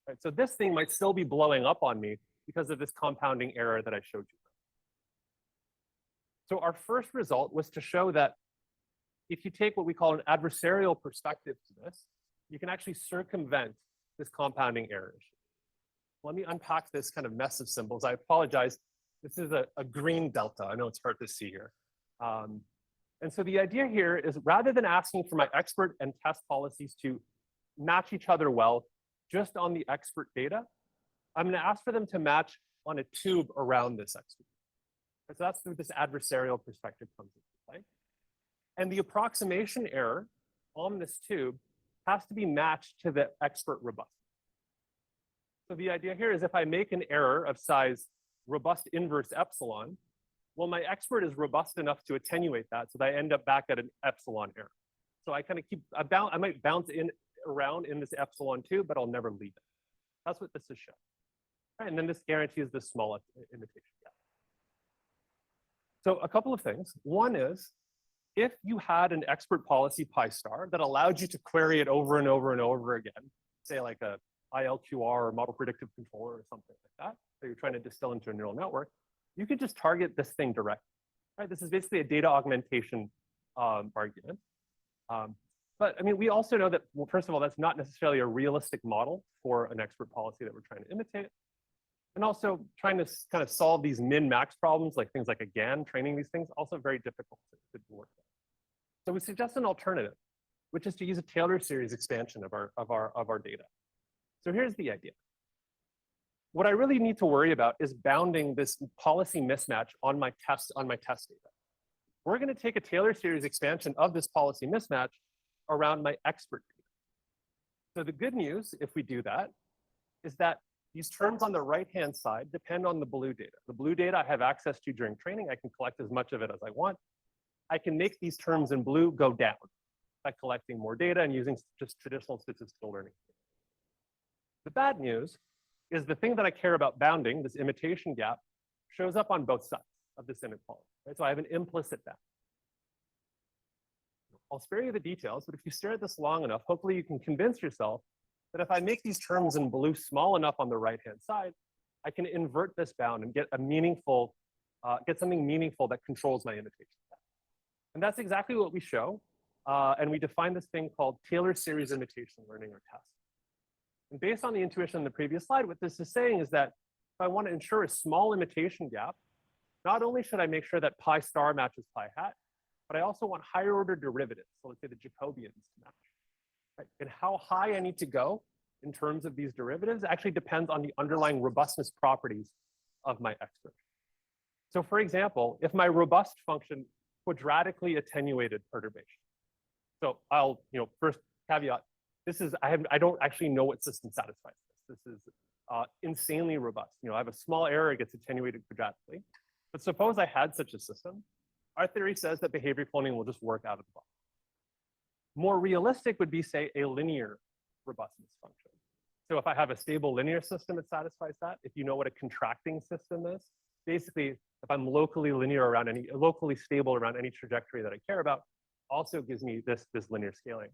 Right? So this thing might still be blowing up on me because of this compounding error that I showed you. So our first result was to show that if you take what we call an adversarial perspective to this, you can actually circumvent this compounding error issue. Let me unpack this kind of mess of symbols. I apologize. This is a green delta. I know it's hard to see here. And so the idea here is rather than asking for my expert and test policies to match each other well just on the expert data, I'm going to ask for them to match on a tube around this expert. So that's where this adversarial perspective comes into play. And the approximation error on this tube has to be matched to the expert robust. So the idea here is if I make an error of size robust inverse epsilon, well, my expert is robust enough to attenuate that so that I end up back at an epsilon error. So I kind of keep, I might bounce in around in this epsilon tube, but I'll never leave it. That's what this is showing. Right, and then this guarantees the smallest imitation gap. So a couple of things. One is, if you had an expert policy pi star that allowed you to query it over and over and over again, say like a ILQR or model predictive controller or something like that, that you're trying to distill into a neural network, you could just target this thing directly. Right? This is basically a data augmentation argument. But I mean, we also know that, well, first of all, that's not necessarily a realistic model for an expert policy that we're trying to imitate. And also trying to kind of solve these min-max problems, like things like a GAN, training these things, also very difficult to work with. So we suggest an alternative, which is to use a Taylor series expansion of our data. So here's the idea. What I really need to worry about is bounding this policy mismatch on my test data. We're going to take a Taylor series expansion of this policy mismatch around my expert data. So the good news, if we do that, is that these terms on the right-hand side depend on the blue data. The blue data I have access to during training. I can collect as much of it as I want. I can make these terms in blue go down by collecting more data and using just traditional statistical learning. The bad news is the thing that I care about bounding, this imitation gap, shows up on both sides of this inequality. Right? So I have an implicit bound. I'll spare you the details, but if you stare at this long enough, hopefully you can convince yourself that if I make these terms in blue small enough on the right-hand side, I can invert this bound and get a meaningful, get something meaningful that controls my imitation gap. And that's exactly what we show. And we define this thing called Taylor series imitation learning or test. And based on the intuition in the previous slide, what this is saying is that if I want to ensure a small imitation gap, not only should I make sure that pi star matches pi hat, but I also want higher order derivatives. So let's say the Jacobians to match. Right? And how high I need to go in terms of these derivatives actually depends on the underlying robustness properties of my expert. So for example, if my robust function quadratically attenuated perturbation. So I'll, first caveat, I don't actually know what system satisfies this. This is insanely robust. You know, I have a small error, it gets attenuated quadratically. But suppose I had such a system. Our theory says that behavior cloning will just work out of the box. More realistic would be, say, a linear robustness function. So if I have a stable linear system, it satisfies that. If you know what a contracting system is, basically, if I'm locally stable around any trajectory that I care about, also gives me this linear scaling.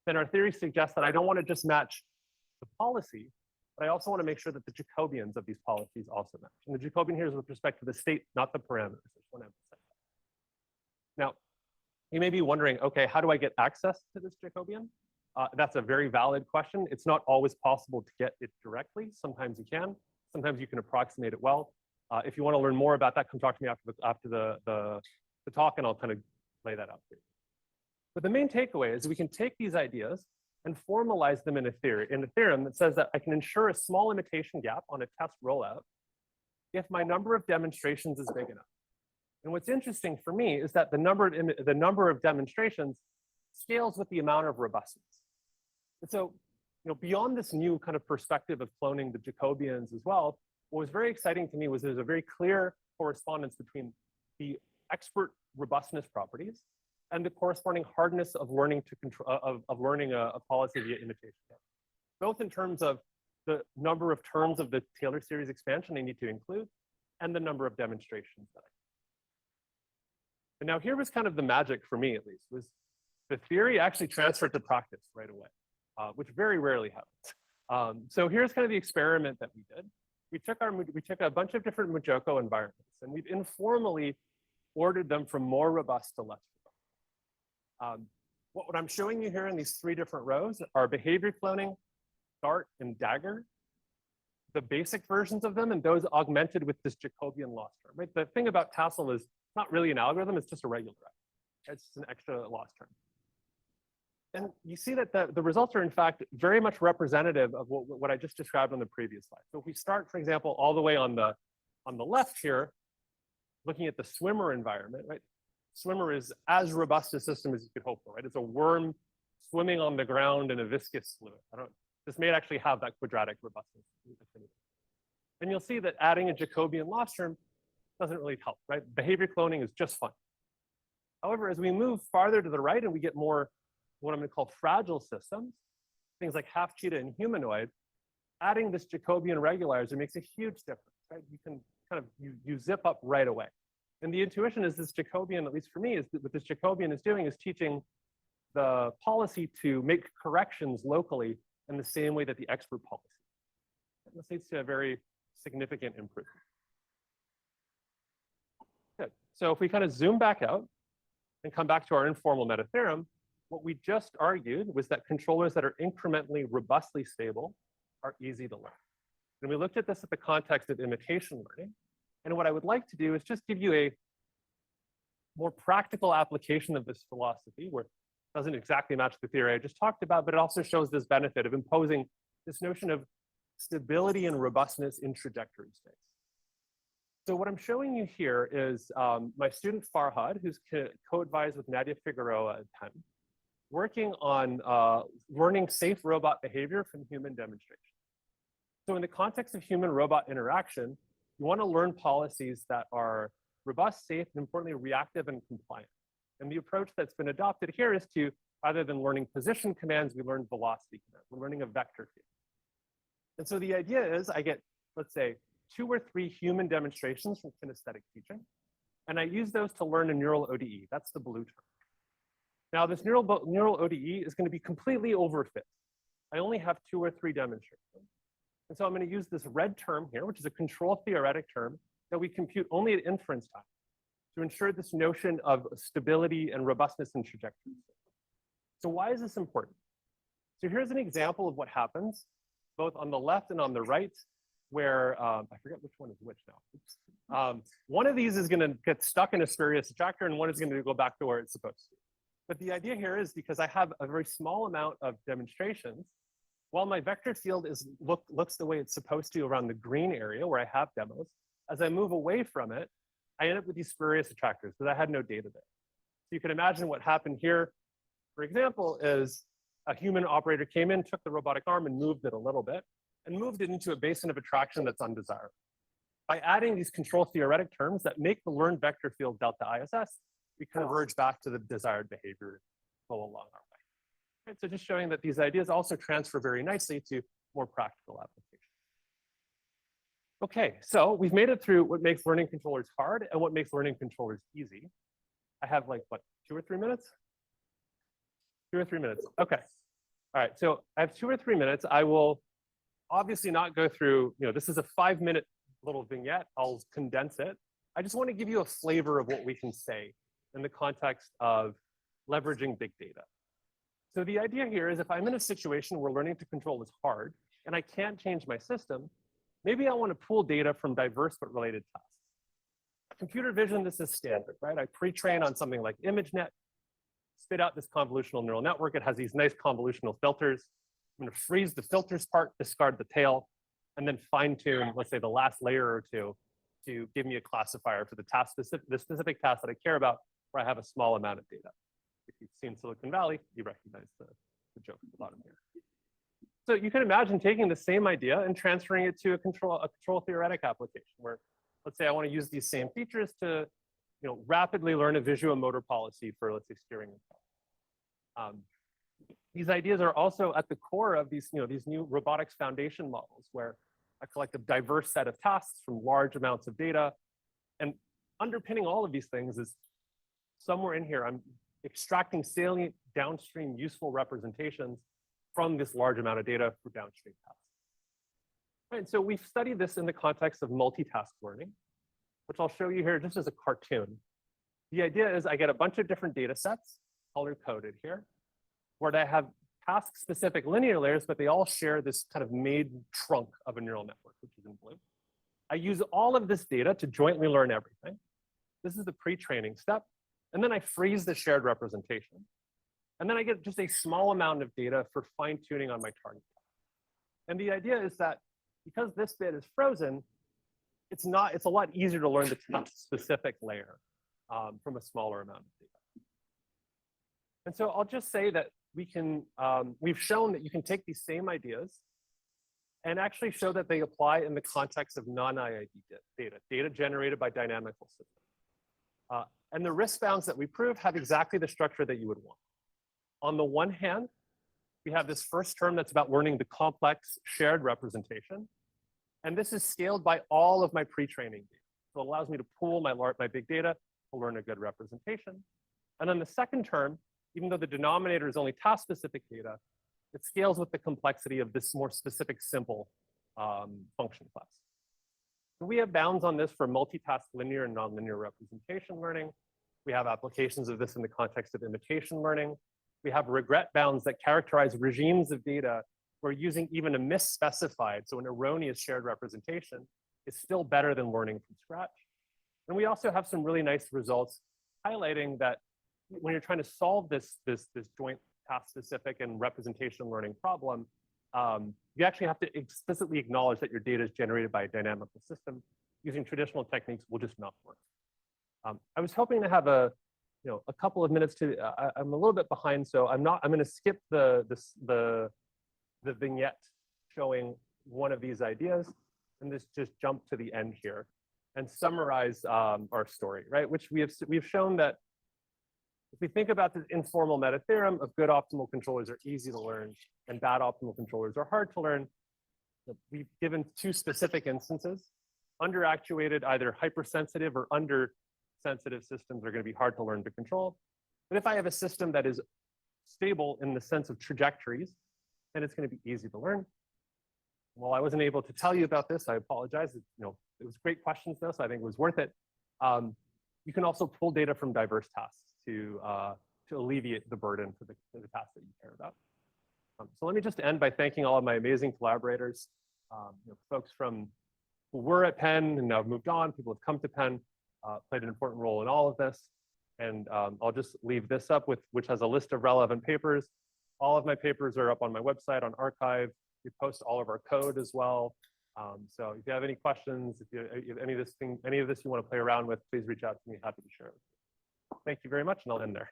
Then our theory suggests that I don't want to just match the policy, but I also want to make sure that the Jacobians of these policies also match. And the Jacobian here is with respect to the state, not the parameters. I just want to emphasize that. Now, you may be wondering, okay, how do I get access to this Jacobian? That's a very valid question. It's not always possible to get it directly. Sometimes you can. Sometimes you can approximate it well. If you want to learn more about that, come talk to me after the talk, and I'll kind of lay that out for you. But the main takeaway is we can take these ideas and formalize them in a theorem that says that I can ensure a small imitation gap on a test rollout if my number of demonstrations is big enough. And what's interesting for me is that the number of demonstrations scales with the amount of robustness. And so, you know, beyond this new kind of perspective of cloning the Jacobians as well, what was very exciting to me was there's a very clear correspondence between the expert robustness properties and the corresponding hardness of learning to control of learning a policy via imitation, both in terms of the number of terms of the Taylor series expansion I need to include and the number of demonstrations that I. And now here was kind of the magic for me, at least, was the theory actually transferred to practice right away, which very rarely happens. So here's kind of the experiment that we did. We took a bunch of different Mojoko environments, and we've informally ordered them from more robust to less robust. What I'm showing you here in these three different rows are behavior cloning, Dart, and Dagger, the basic versions of them, and those augmented with this Jacobian loss term. Right? The thing about Tassel is not really an algorithm, it's just a regularized. It's just an extra loss term. And you see that the results are, in fact, very much representative of what I just described on the previous slide. So if we start, for example, all the way on the left here, looking at the swimmer environment, right? Swimmer is as robust a system as you could hope for, right? It's a worm swimming on the ground in a viscous fluid. This may actually have that quadratic robustness. And you'll see that adding a Jacobian loss term doesn't really help, right? Behavior cloning is just fine. However, as we move farther to the right and we get more what I'm going to call fragile systems, things like half cheetah and humanoid, adding this Jacobian regularizer makes a huge difference, right? You can kind of, you zip up right away. And the intuition is this Jacobian, at least for me, is that what this Jacobian is doing is teaching the policy to make corrections locally in the same way that the expert policy. And this leads to a very significant improvement. Good. So if we kind of zoom back out and come back to our informal meta theorem, what we just argued was that controllers that are incrementally robustly stable are easy to learn. And we looked at this at the context of imitation learning. And what I would like to do is just give you a more practical application of this philosophy, where it doesn't exactly match the theory I just talked about, but it also shows this benefit of imposing this notion of stability and robustness in trajectory space. So what I'm showing you here is my student Farhad, who's co-advised with Nadia Figueroa at Penn, working on learning safe robot behavior from human demonstration. So in the context of human-robot interaction, you want to learn policies that are robust, safe, and importantly, reactive and compliant. And the approach that's been adopted here is to, rather than learning position commands, we learn velocity commands. We're learning a vector field. And so the idea is I get, let's say, 2 or 3 human demonstrations from kinesthetic teaching, and I use those to learn a neural ODE. That's the blue term. Now, this neural ODE is going to be completely overfit. I only have 2 or 3 demonstrations. And so I'm going to use this red term here, which is a control theoretic term that we compute only at inference time to ensure this notion of stability and robustness in trajectories. So why is this important? So here's an example of what happens both on the left and on the right, where I forget which one is which now. One of these is going to get stuck in a spurious attractor, and one is going to go back to where it's supposed to. But the idea here is because I have a very small amount of demonstrations, while my vector field looks the way it's supposed to around the green area where I have demos, as I move away from it, I end up with these spurious attractors because I had no data there. So you can imagine what happened here, for example, is a human operator came in, took the robotic arm and moved it a little bit, and moved it into a basin of attraction that's undesirable. By adding these control theoretic terms that make the learned vector field delta ISS, we converge back to the desired behavior go along our way. Right, so just showing that these ideas also transfer very nicely to more practical applications. Okay, so we've made it through what makes learning controllers hard and what makes learning controllers easy. I have like, what, 2 or 3 minutes? 2 or 3 minutes, okay. All right, so I have 2 or 3 minutes. I will obviously not go through, this is a 5-minute little vignette. I'll condense it. I just want to give you a flavor of what we can say in the context of leveraging big data. So the idea here is if I'm in a situation where learning to control is hard and I can't change my system, maybe I want to pool data from diverse but related tasks. Computer vision, this is standard, right? I pre-train on something like ImageNet, spit out this convolutional neural network. It has these nice convolutional filters. I'm going to freeze the filters part, discard the tail, and then fine tune, let's say the last layer or two to give me a classifier for the specific task that I care about where I have a small amount of data. If you've seen Silicon Valley, you recognize the joke at the bottom here. So you can imagine taking the same idea and transferring it to a control theoretic application where, let's say I want to use these same features to rapidly learn a visuomotor policy for, let's say, steering a car. These ideas are also at the core of these new robotics foundation models where I collect a diverse set of tasks from large amounts of data. And underpinning all of these things is somewhere in here, I'm extracting salient downstream useful representations from this large amount of data for downstream tasks. Right, so we've studied this in the context of multitask learning, which I'll show you here just as a cartoon. The idea is I get a bunch of different data sets, color-coded here, where I have task-specific linear layers, but they all share this kind of made trunk of a neural network, which is in blue. I use all of this data to jointly learn everything. This is the pre-training step. And then I freeze the shared representation. And then I get just a small amount of data for fine-tuning on my target. And the idea is that because this bit is frozen, it's a lot easier to learn the task-specific layer from a smaller amount of data. And so I'll just say that we've shown that you can take these same ideas and actually show that they apply in the context of non-IID data generated by dynamical systems. And the risk bounds that we prove have exactly the structure that you would want. On the one hand, we have this first term that's about learning the complex shared representation. And this is scaled by all of my pre-training data. So it allows me to pool my big data to learn a good representation. And then the second term, even though the denominator is only task-specific data, it scales with the complexity of this more specific simple function class. So we have bounds on this for multitask linear and nonlinear representation learning. We have applications of this in the context of imitation learning. We have regret bounds that characterize regimes of data where using even a misspecified, so an erroneous shared representation, is still better than learning from scratch. And we also have some really nice results highlighting that when you're trying to solve this joint task-specific and representation learning problem, you actually have to explicitly acknowledge that your data is generated by a dynamical system. Using traditional techniques will just not work. I was hoping to have a couple of minutes to. I'm a little bit behind, so I'm going to skip the vignette showing one of these ideas, and just jump to the end here and summarize our story, right? Which we've shown that if we think about the informal meta theorem of good optimal controllers are easy to learn and bad optimal controllers are hard to learn, we've given 2 specific instances. Underactuated, either hypersensitive or undersensitive systems are going to be hard to learn to control. But if I have a system that is stable in the sense of trajectories, then it's going to be easy to learn. While I wasn't able to tell you about this, I apologize. It was great questions though, so I think it was worth it. You can also pull data from diverse tasks to alleviate the burden for the tasks that you care about. So let me just end by thanking all of my amazing collaborators, folks who were at Penn and now have moved on, people who have come to Penn, played an important role in all of this. And I'll just leave this up which has a list of relevant papers. All of my papers are up on my website on archive. We post all of our code as well. So if you have any questions, if you have any of this you want to play around with, please reach out to me. Happy to share it. Thank you very much, and I'll end there.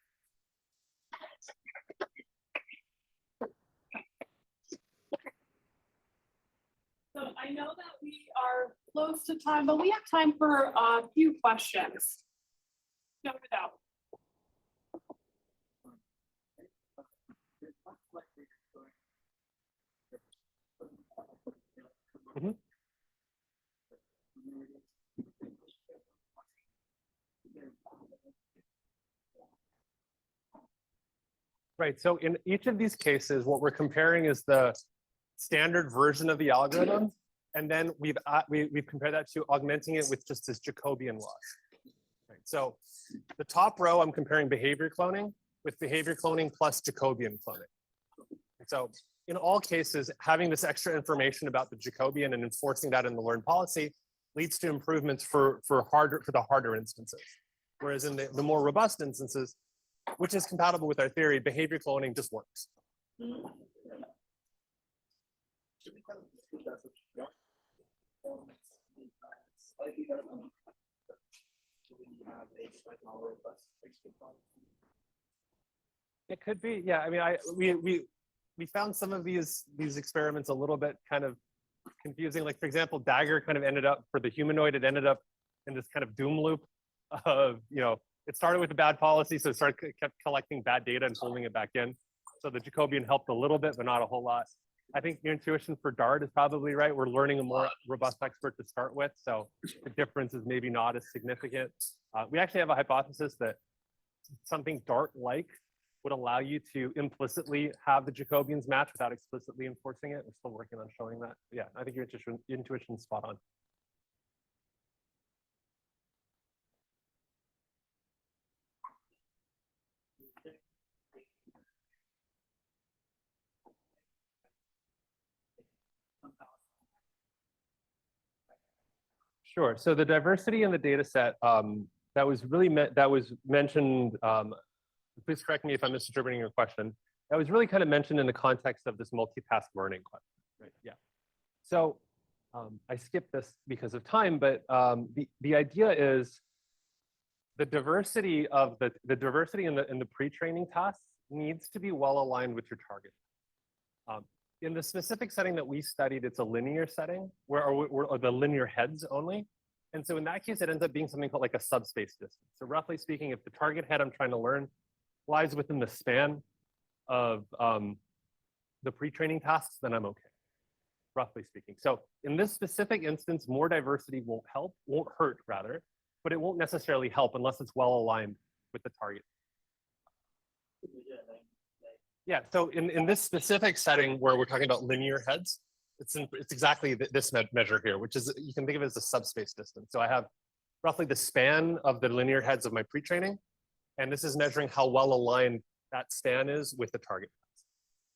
So I know that we are close to time, but we have time for a few questions. No doubt. Mhm. Right, so in each of these cases, what we're comparing is the standard version of the algorithm, and then we've compared that to augmenting it with just this Jacobian loss. Right, so the top row, I'm comparing behavior cloning with behavior cloning plus Jacobian cloning. And so in all cases, having this extra information about the Jacobian and enforcing that in the learned policy leads to improvements for the harder instances. Whereas in the more robust instances, which is compatible with our theory, behavior cloning just works. It could be, yeah. I mean, we found some of these experiments a little bit kind of confusing. Like for example, Dagger kind of ended up for the humanoid. It ended up in this kind of doom loop of it started with a bad policy, so it kept collecting bad data and folding it back in. So the Jacobian helped a little bit, but not a whole lot. I think your intuition for Dart is probably right. We're learning a more robust expert to start with, so the difference is maybe not as significant. We actually have a hypothesis that something Dart-like would allow you to implicitly have the Jacobians match without explicitly enforcing it. We're still working on showing that. Yeah, I think your intuition is spot on. Sure. So the diversity in the data set that was mentioned, please correct me if I'm misinterpreting your question. That was really kind of mentioned in the context of this multitask learning question, right? Yeah. So I skipped this because of time, but the idea is the diversity of the diversity in the pre-training tasks needs to be well aligned with your target. In the specific setting that we studied, it's a linear setting or the linear heads only. And so in that case, it ends up being something called like a subspace distance. So roughly speaking, if the target head I'm trying to learn lies within the span of the pre-training tasks, then I'm okay, roughly speaking. So in this specific instance, more diversity won't hurt rather, but it won't necessarily help unless it's well aligned with the target. Yeah, so in this specific setting where we're talking about linear heads, it's exactly this measure here, which is, you can think of it as a subspace distance. So I have roughly the span of the linear heads of my pre-training, and this is measuring how well aligned that span is with the target.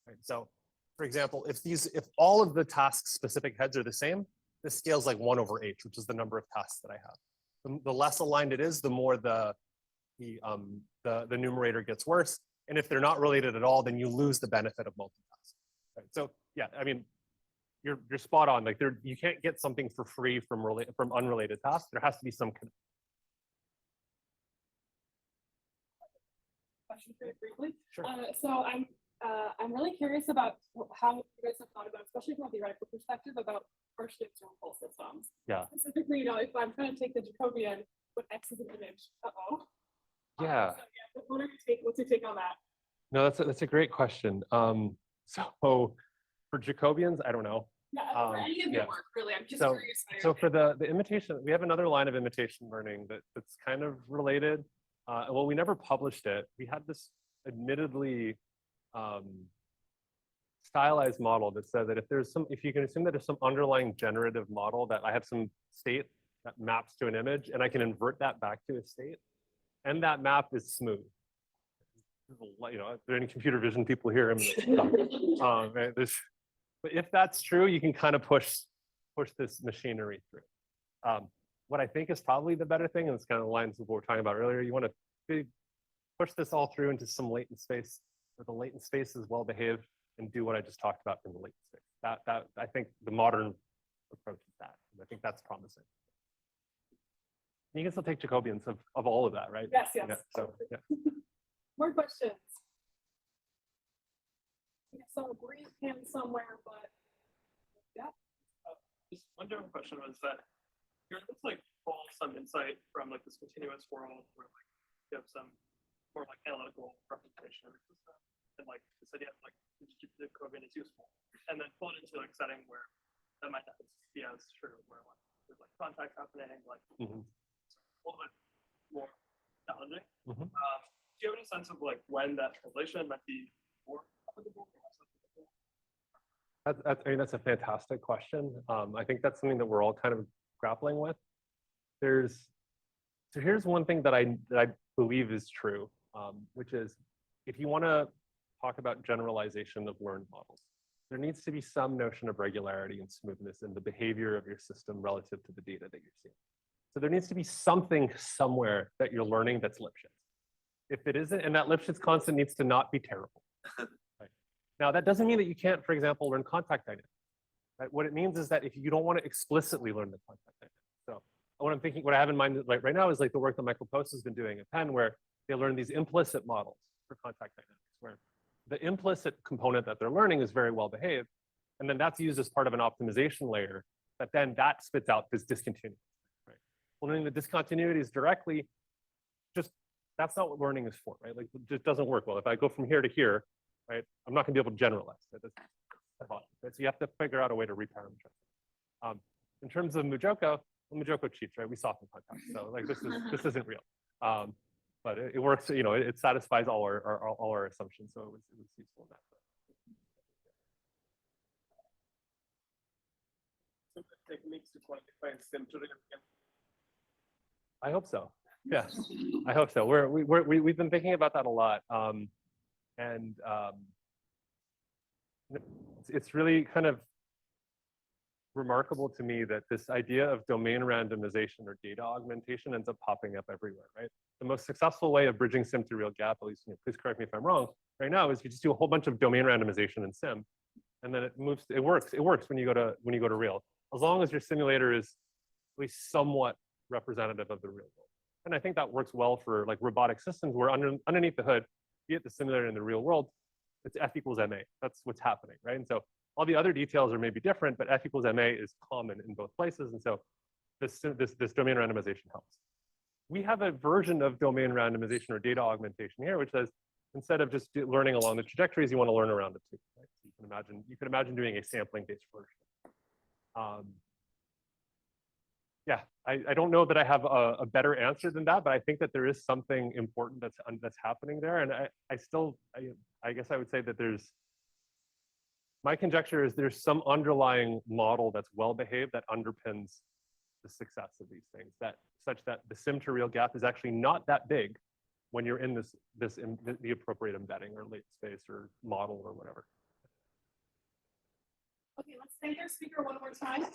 Right? So for example, if all of the task-specific heads are the same, this scales like 1/h, which is the number of tasks that I have. The less aligned it is, the more the numerator gets worse. And if they're not related at all, then you lose the benefit of multitasking. Right? So yeah, I mean, you're spot on. Like you can't get something for free from unrelated tasks. There has to be some. Question very briefly. Sure. So I'm really curious about how you guys have thought about, especially from a theoretical perspective, about partially observable systems. Yeah. Specifically, if I'm trying to take the Jacobian, but X is an image. Yeah. So yeah, what's your take on that? No, that's a great question. So for Jacobians, I don't know. Yeah, for any of your work, really. I'm just curious. So for the imitation, we have another line of imitation learning that's kind of related. Well, we never published it. We had this admittedly stylized model that said that if you can assume that there's some underlying generative model that I have some state that maps to an image, and I can invert that back to a state, and that map is smooth. Are there any computer vision people here? Right? But if that's true, you can kind of push this machinery through. What I think is probably the better thing, and it's kind of aligns with what we were talking about earlier, you want to push this all through into some latent space, where the latent space is well behaved, and do what I just talked about in the latent space. That I think the modern approach is that. And I think that's promising. You can still take Jacobians of all of that, right? Yes. Yeah, so yeah. More questions. So breathe in somewhere, but yeah. Just one different question was that you're able to like pull some insight from like this continuous world where like you have some more like analytical representation of the system and like this idea of like distributive coding is useful, and then pull it into like setting where that might not be as true, where like there's like contact happening, like a little bit more challenging. Do you have any sense of like when that translation might be more applicable or less applicable? I mean, that's a fantastic question. I think that's something that we're all kind of grappling with. So here's one thing that I believe is true, which is if you want to talk about generalization of learned models, there needs to be some notion of regularity and smoothness in the behavior of your system relative to the data that you're seeing. So there needs to be something somewhere that you're learning that's Lipschitz. If it isn't, and that Lipschitz constant needs to not be terrible. Right? Now, that doesn't mean that you can't, for example, learn contact dynamics. Right? What it means is that if you don't want to explicitly learn the contact dynamics. So what I have in mind right now is like the work that Michael Post has been doing at Penn, where they learn these implicit models for contact dynamics, where the implicit component that they're learning is very well behaved. And then that's used as part of an optimization layer, but then that spits out this discontinuity. Right? Learning the discontinuities directly, just that's not what learning is for, right? Like it just doesn't work well. If I go from here to here, right, I'm not gonna be able to generalize. Right? Right? So you have to figure out a way to reparameterize. In terms of Mujoko, well, Mujoko cheats, right? We soften context, so like this isn't real. But it works, you know, it satisfies all our assumptions, so it was useful in that. So the techniques to quantify symptoms. I hope so. Yeah, I hope so. We've been thinking about that a lot, and it's really kind of remarkable to me that this idea of domain randomization or data augmentation ends up popping up everywhere, right? The most successful way of bridging sim to real gap, at least, please correct me if I'm wrong, right now is you just do a whole bunch of domain randomization in sim, and then it works when you go to real, as long as your simulator is at least somewhat representative of the real world. And I think that works well for like robotic systems where underneath the hood, be it the simulator in the real world, it's F equals MA. That's what's happening, right? And so all the other details are maybe different, but F equals MA is common in both places. And so this domain randomization helps. We have a version of domain randomization or data augmentation here, which says instead of just learning along the trajectories, you want to learn around it too. Right? So you can imagine doing a sampling-based version. Yeah, I don't know that I have a better answer than that, but I think that there is something important that's happening there. And I guess I would say that my conjecture is there's some underlying model that's well behaved that underpins the success of these things, such that the sim to real gap is actually not that big when you're in the appropriate embedding or late space or model or whatever. Okay, let's thank our speaker one more time.